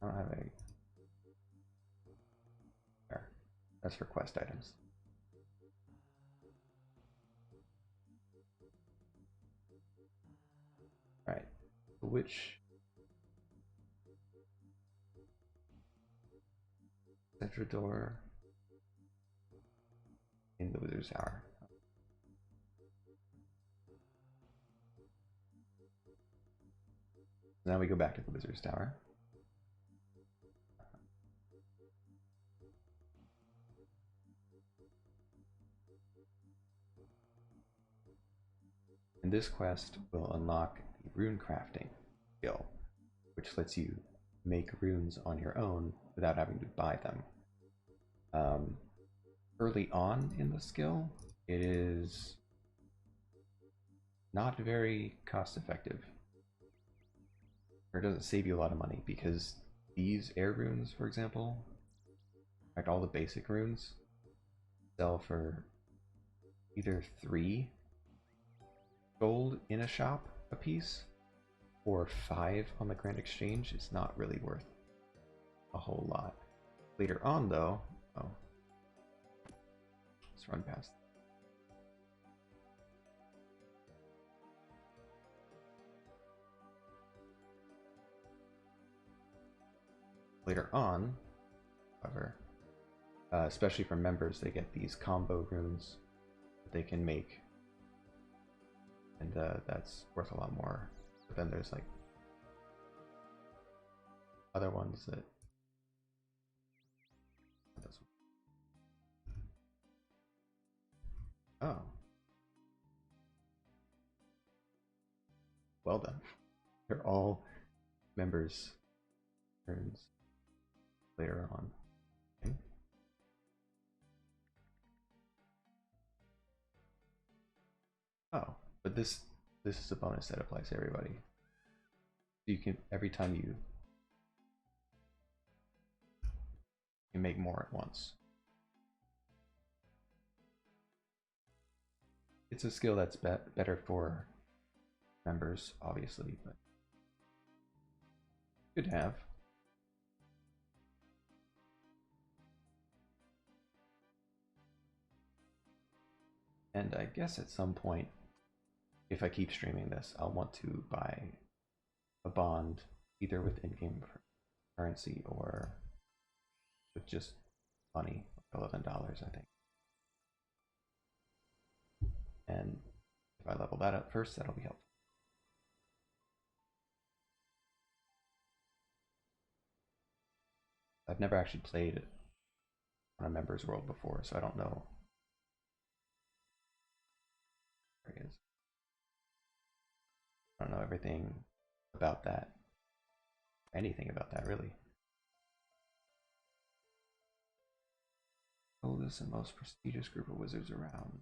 I don't have a... There. That's for quest items. Which central door in the Wizard's Tower? Now we go back to the Wizard's Tower. And this quest will unlock the rune crafting skill, which lets you make runes on your own without having to buy them. Early on in the skill, it is not very cost effective. Or it doesn't save you a lot of money because these air runes, for example, like all the basic runes, sell for either 3 gold in a shop a piece or 5 on the Grand Exchange. It's not really worth a whole lot. Later on though, oh, let's run past. Later on, however, especially for members, they get these combo runes that they can make, and that's worth a lot more. But then there's like other ones that oh, well done. They're all members' runes later on. Okay. Oh, but this is a bonus that applies to everybody. You can every time you make more at once. It's a skill that's better for members, obviously, but good to have. And I guess at some point, if I keep streaming this, I'll want to buy a bond either with in-game currency or with just money, $11, I think. And if I level that up first, that'll be helpful. I've never actually played on a member's world before, so I don't know. There he is. I don't know everything about that. Anything about that, really. Oldest and most prestigious group of wizards around.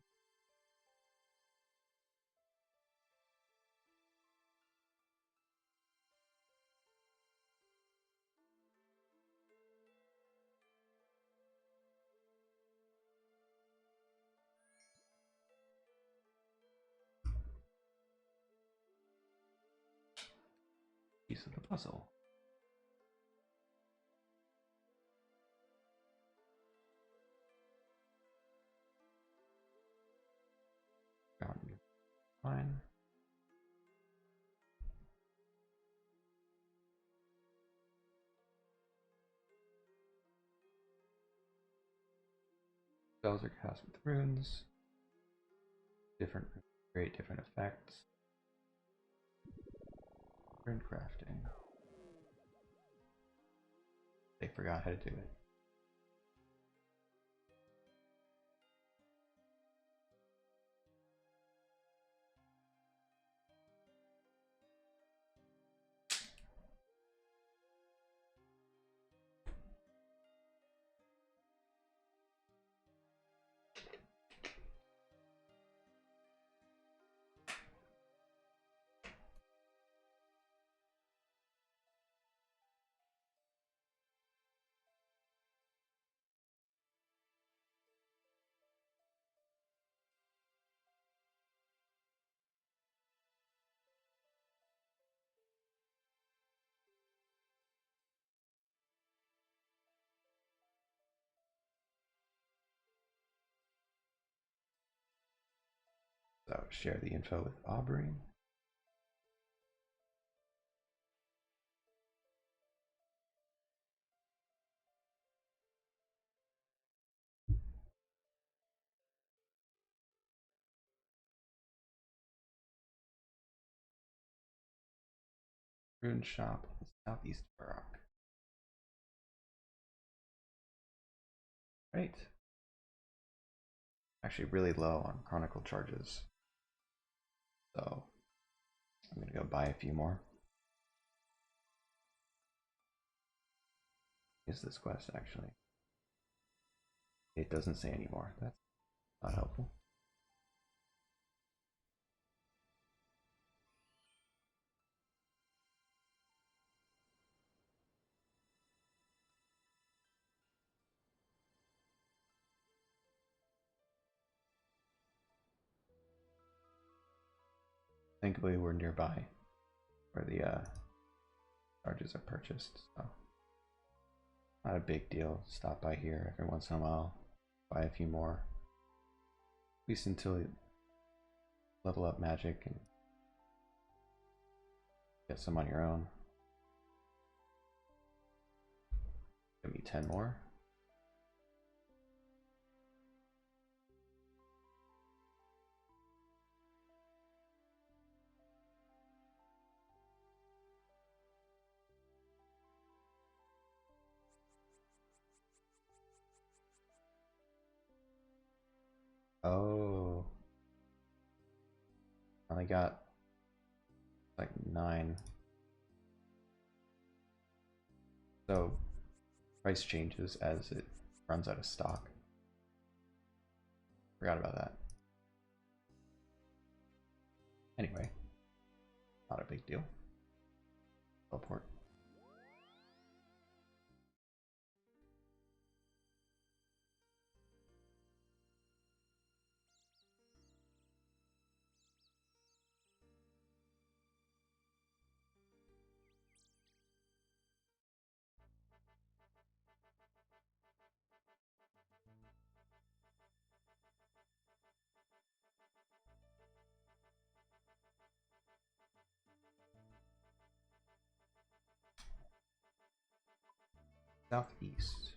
Piece of the puzzle. Fine. Spells are cast with runes. Different create different effects. Rune crafting. They forgot how to do it. So share the info with Aubrey. Rune shop, southeast Varrock. Right. Actually really low on chronicle charges. So I'm gonna go buy a few more. Is this quest actually? It doesn't say anymore. That's not helpful. Thankfully, we're nearby where the charges are purchased, so not a big deal. Stop by here every once in a while, buy a few more, at least until you level up magic and get some on your own. Give me 10 more. Oh, only got like 9. So price changes as it runs out of stock. Forgot about that. Anyway, not a big deal. Teleport. Southeast.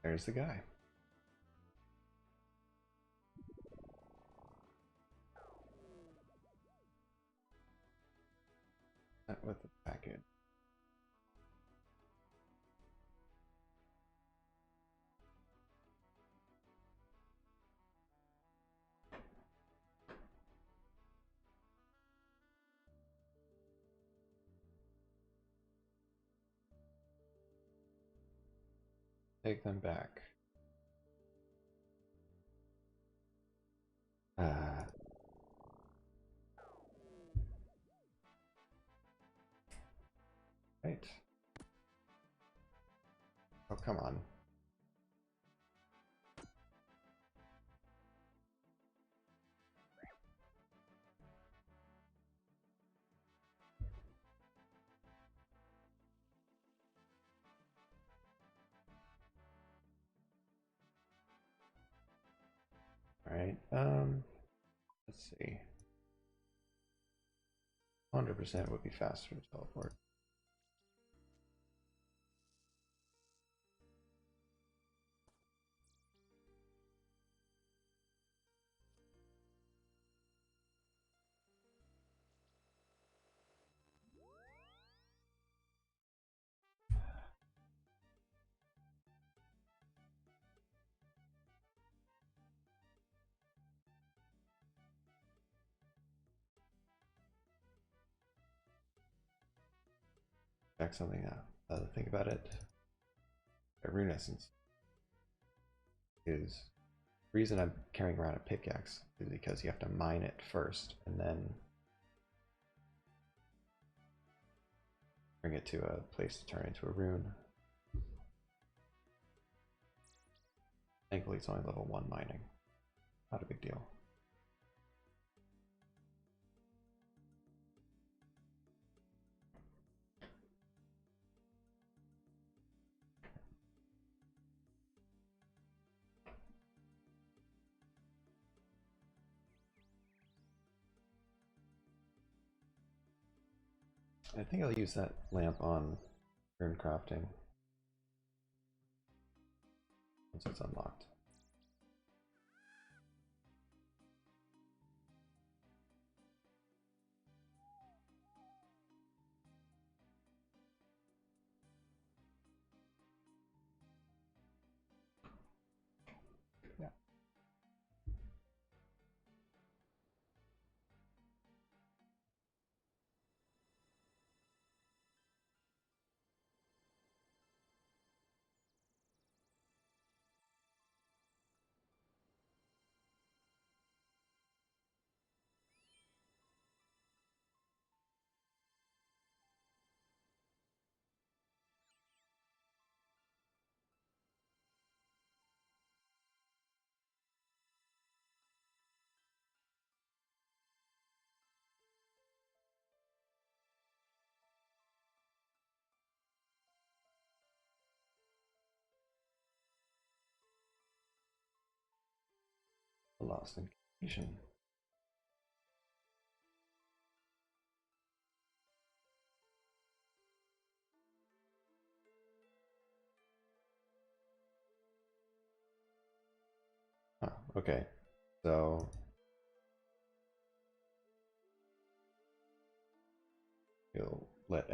There's the guy. Not with the package. Take them back. Right. Oh, come on. All right. Let's see. 100% would be faster to teleport. Check something out. The thing about it, a rune essence is the reason I'm carrying around a pickaxe is because you have to mine it first and then bring it to a place to turn into a rune. Thankfully, it's only level 1 mining. Not a big deal. I think I'll use that lamp on rune crafting once it's unlocked. Yeah. Lost incantation. Oh, okay. So you'll let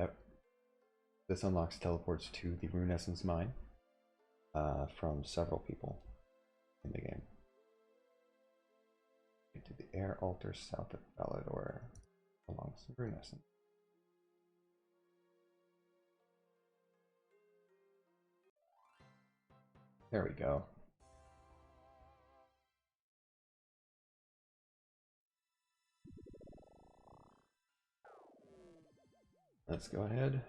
this unlocks teleports to the rune essence mine from several people in the game. To the air altar south of Valador along some rune essence. There we go. Let's go ahead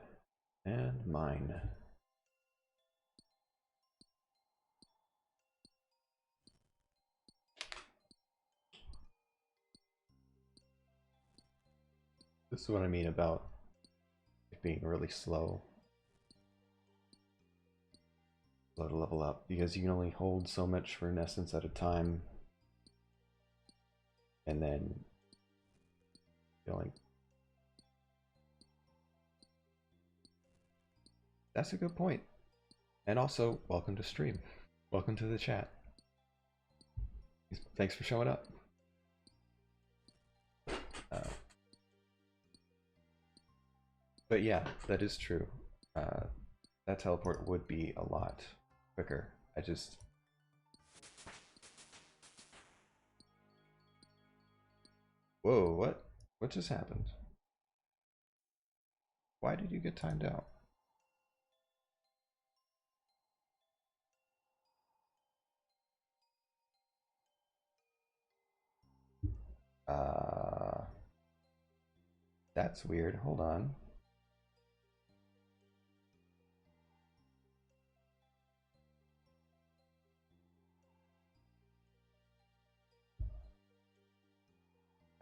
and mine. This is what I mean about it being really slow to level up, because you can only hold so much rune essence at a time, and then you know, like, that's a good point. And also, welcome to stream. Welcome to the chat. Thanks for showing up. But yeah, that is true. That teleport would be a lot quicker. I just... Whoa, what? What just happened? Why did you get timed out? That's weird. Hold on.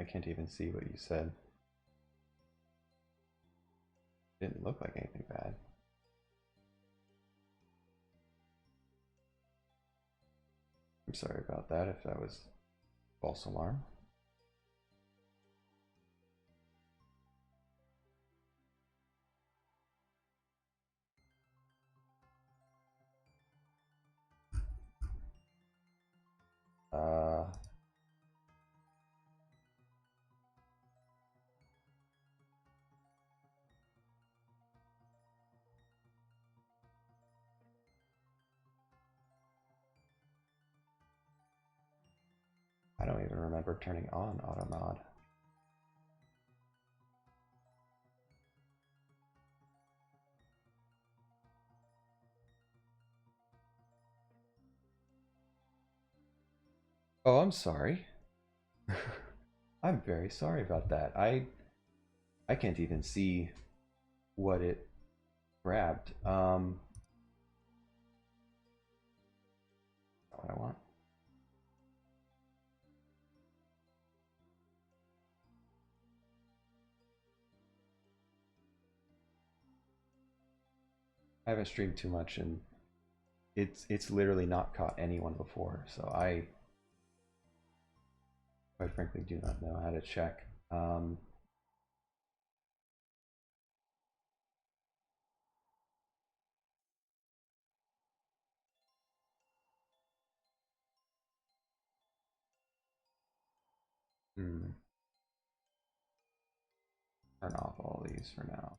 I can't even see what you said. Didn't look like anything bad. I'm sorry about that if that was false alarm. I don't even remember turning on auto mod. Oh, I'm sorry. I'm very sorry about that. I can't even see what it grabbed. Not what I want. I haven't streamed too much, and it's literally not caught anyone before, so I quite frankly do not know how to check. Hmm. Turn off all these for now.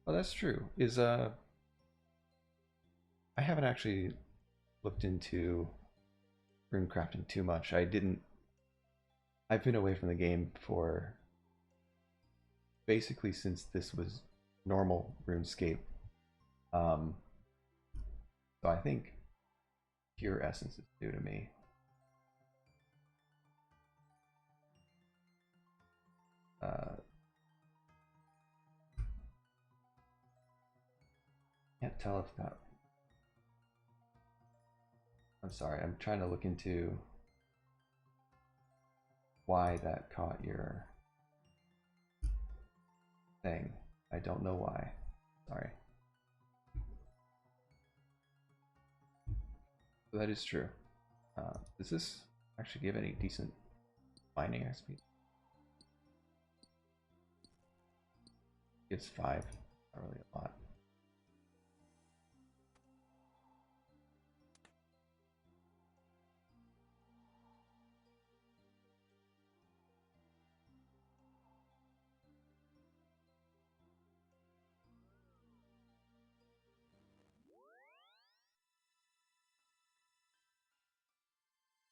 Oh, that's true. I haven't actually looked into runecrafting too much. I've been away from the game for basically since this was normal RuneScape. Um, so I think pure essence is new to me. Can't tell if that. I'm sorry. I'm trying to look into why that caught your thing. I don't know why. Sorry. So that is true. Does this actually give any decent mining XP? Gives 5. Not really a lot.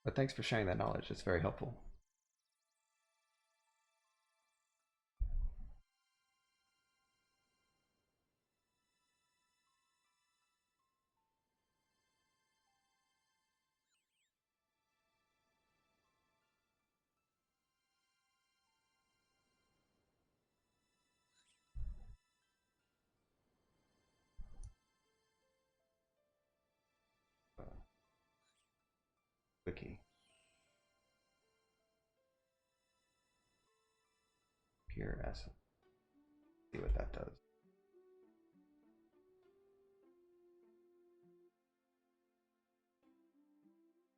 But thanks for sharing that knowledge. It's very helpful. Wiki. Pure essence. See what that does.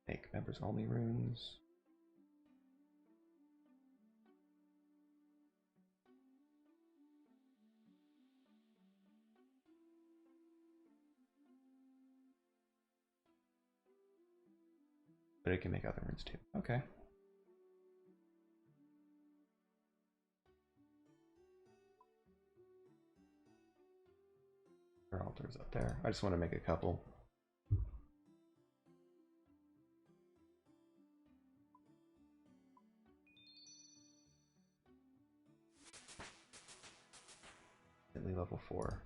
Make members only runes. But it can make other runes too. Okay. Our altar's up there. I just want to make a couple. Level 4.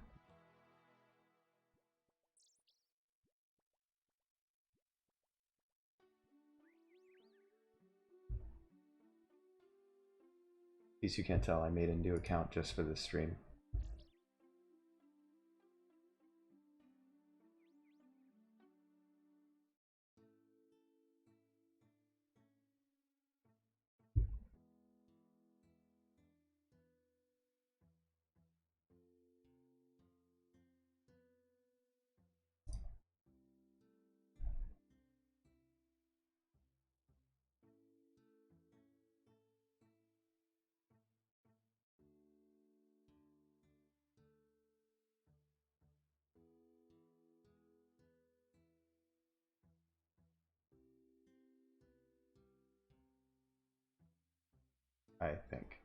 In case you can't tell, I made a new account just for this stream. I think.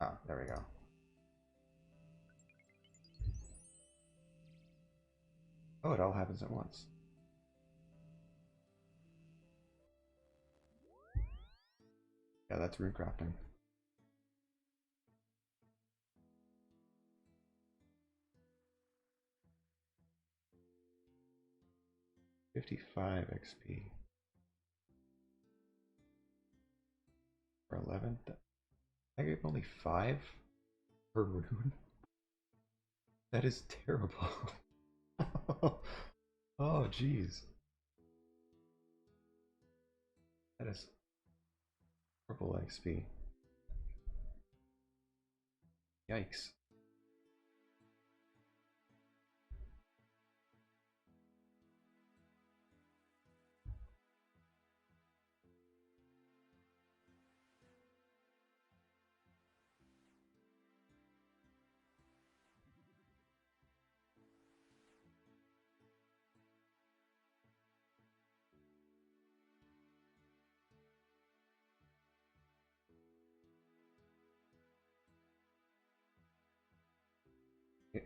Oh, there we go. Oh, it all happens at once. Yeah, that's runecrafting. $55 XP. For 11? I gave only 5 per rune? That is terrible. Oh, jeez. That is horrible XP. Yikes.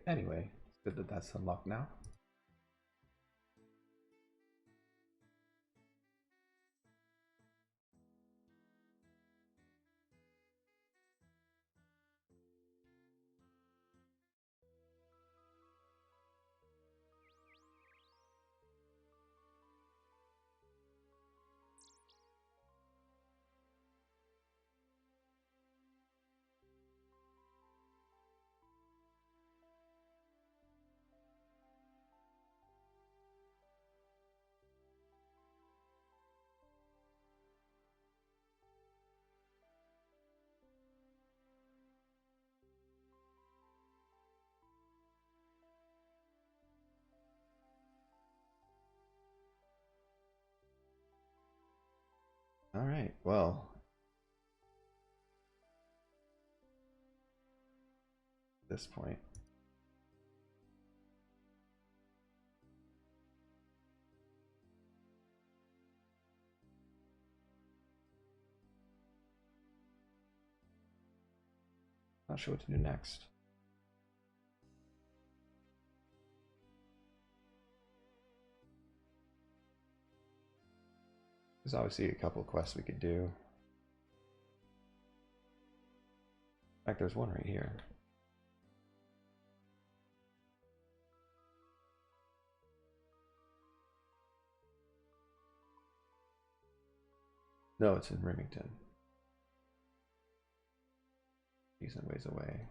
Anyway, it's good that that's unlocked now. Alright, well. At this point. Not sure what to do next. There's obviously a couple of quests we could do. In fact, there's one right here. No, it's in Remington. Decent ways away.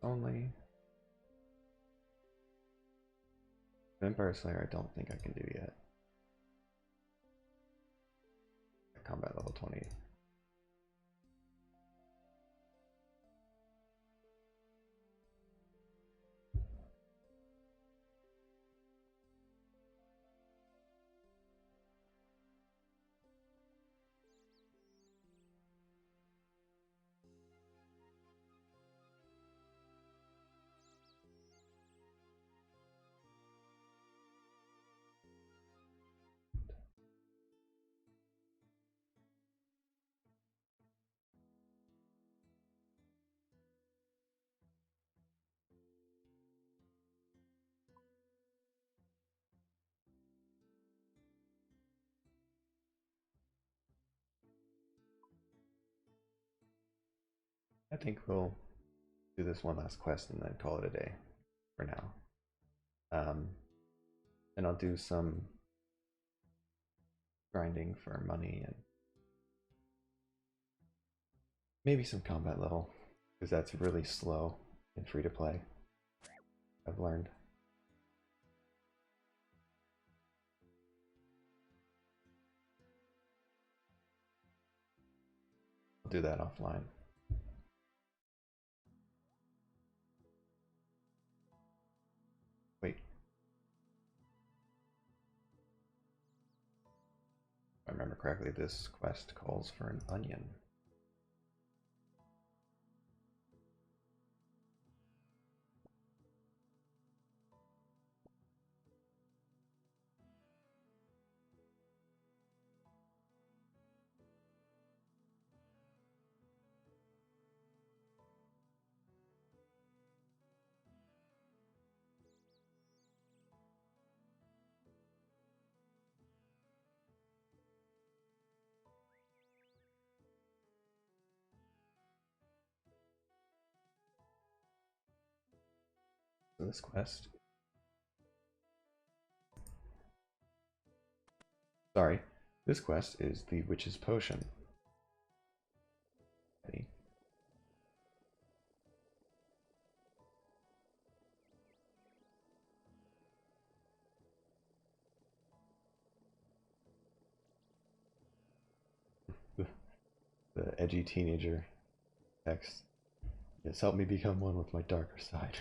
Only. Vampire Slayer I don't think I can do yet. Combat level 20. I think we'll do this one last quest and then call it a day for now. And I'll do some grinding for money and maybe some combat level, because that's really slow and free to play, I've learned. I'll do that offline. Wait. If I remember correctly, this quest calls for an onion. So this quest. Sorry, this quest is the Witch's Potion. Ready? The edgy teenager text. Yes, help me become one with my darker side.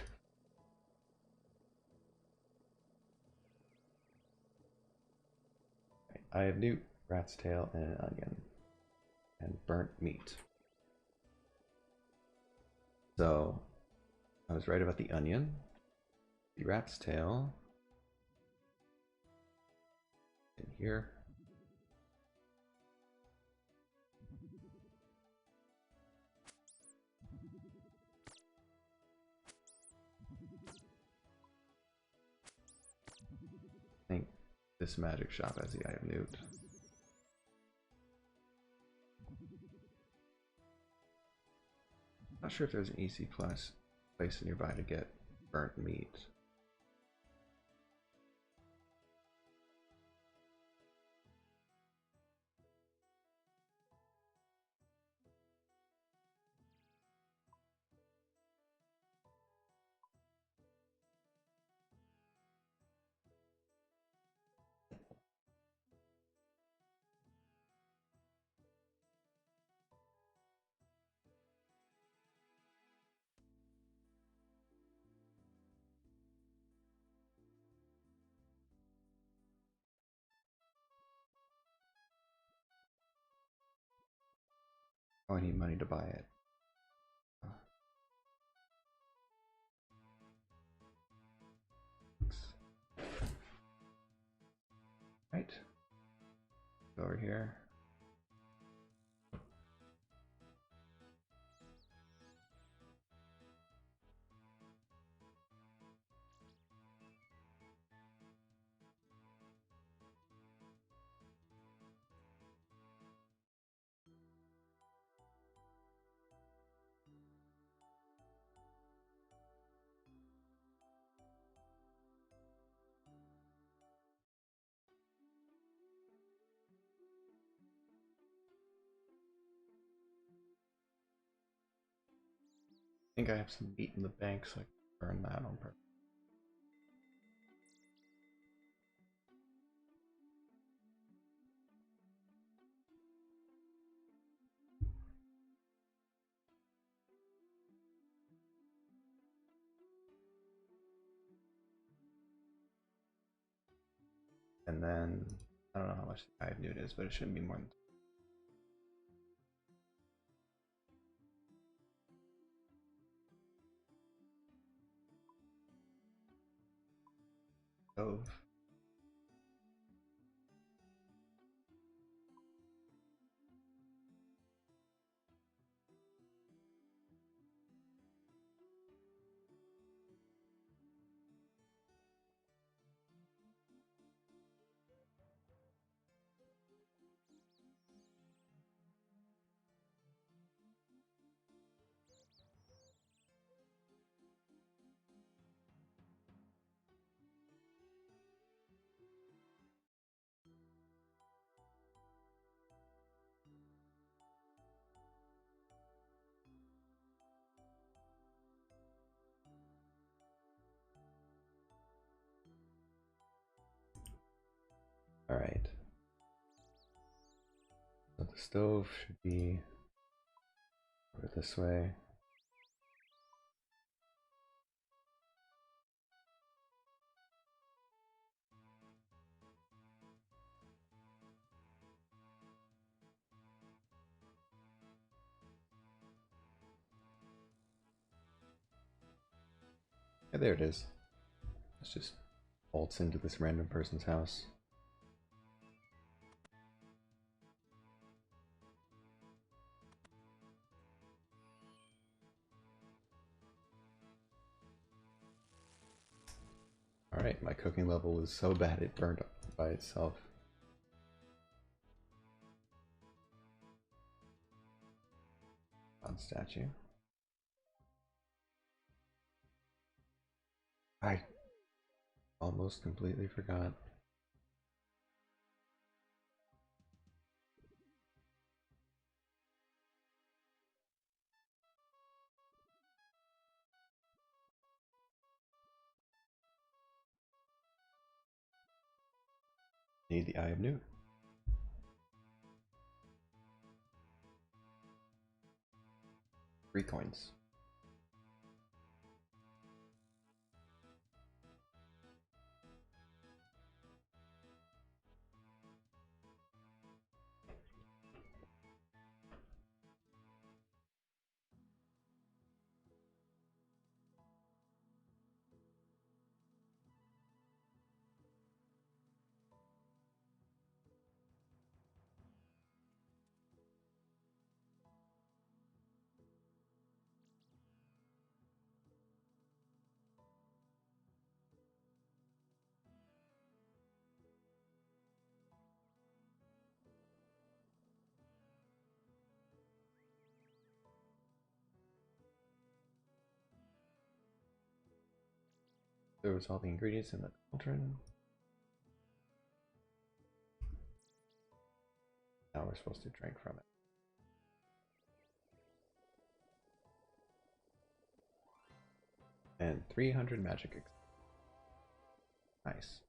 I have newt, rat's tail, and an onion, and burnt meat. So, I was right about the onion, the rat's tail, in here. I think this magic shop has the eye of newt. Not sure if there's an easy place nearby to get burnt meat. Oh, I need money to buy it. Right. Go over here. I think I have some meat in the bank, so I can burn that on purpose. And then, I don't know how much the eye of newt is, but it shouldn't be more than... Stove. Alright. So the stove should be over this way. Yeah, there it is. Let's just bolts into this random person's house. Alright, my cooking level is so bad it burned up by itself. On statue. I almost completely forgot. Need the Eye of Newt. Three coins. There was all the ingredients in the cauldron. Now we're supposed to drink from it. And 300 magic. Nice.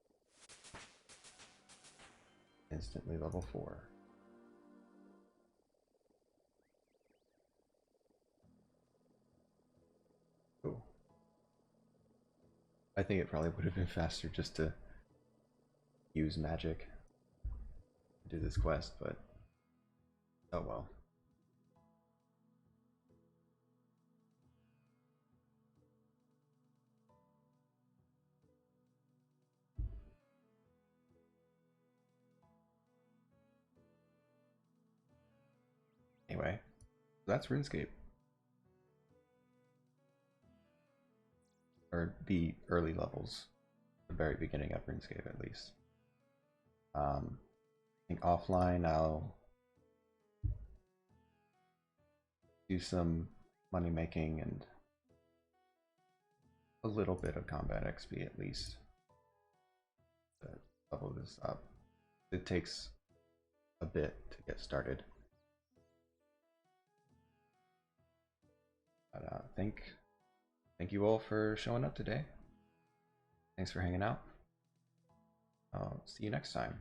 Instantly level 4. Cool. I think it probably would have been faster just to use magic to do this quest, but oh well. Anyway, that's Runescape. Or the early levels. The very beginning of Runescape, at least. I think offline I'll do some money making and a little bit of combat XP at least to level this up. It takes a bit to get started. But thank you all for showing up today. Thanks for hanging out. I'll see you next time.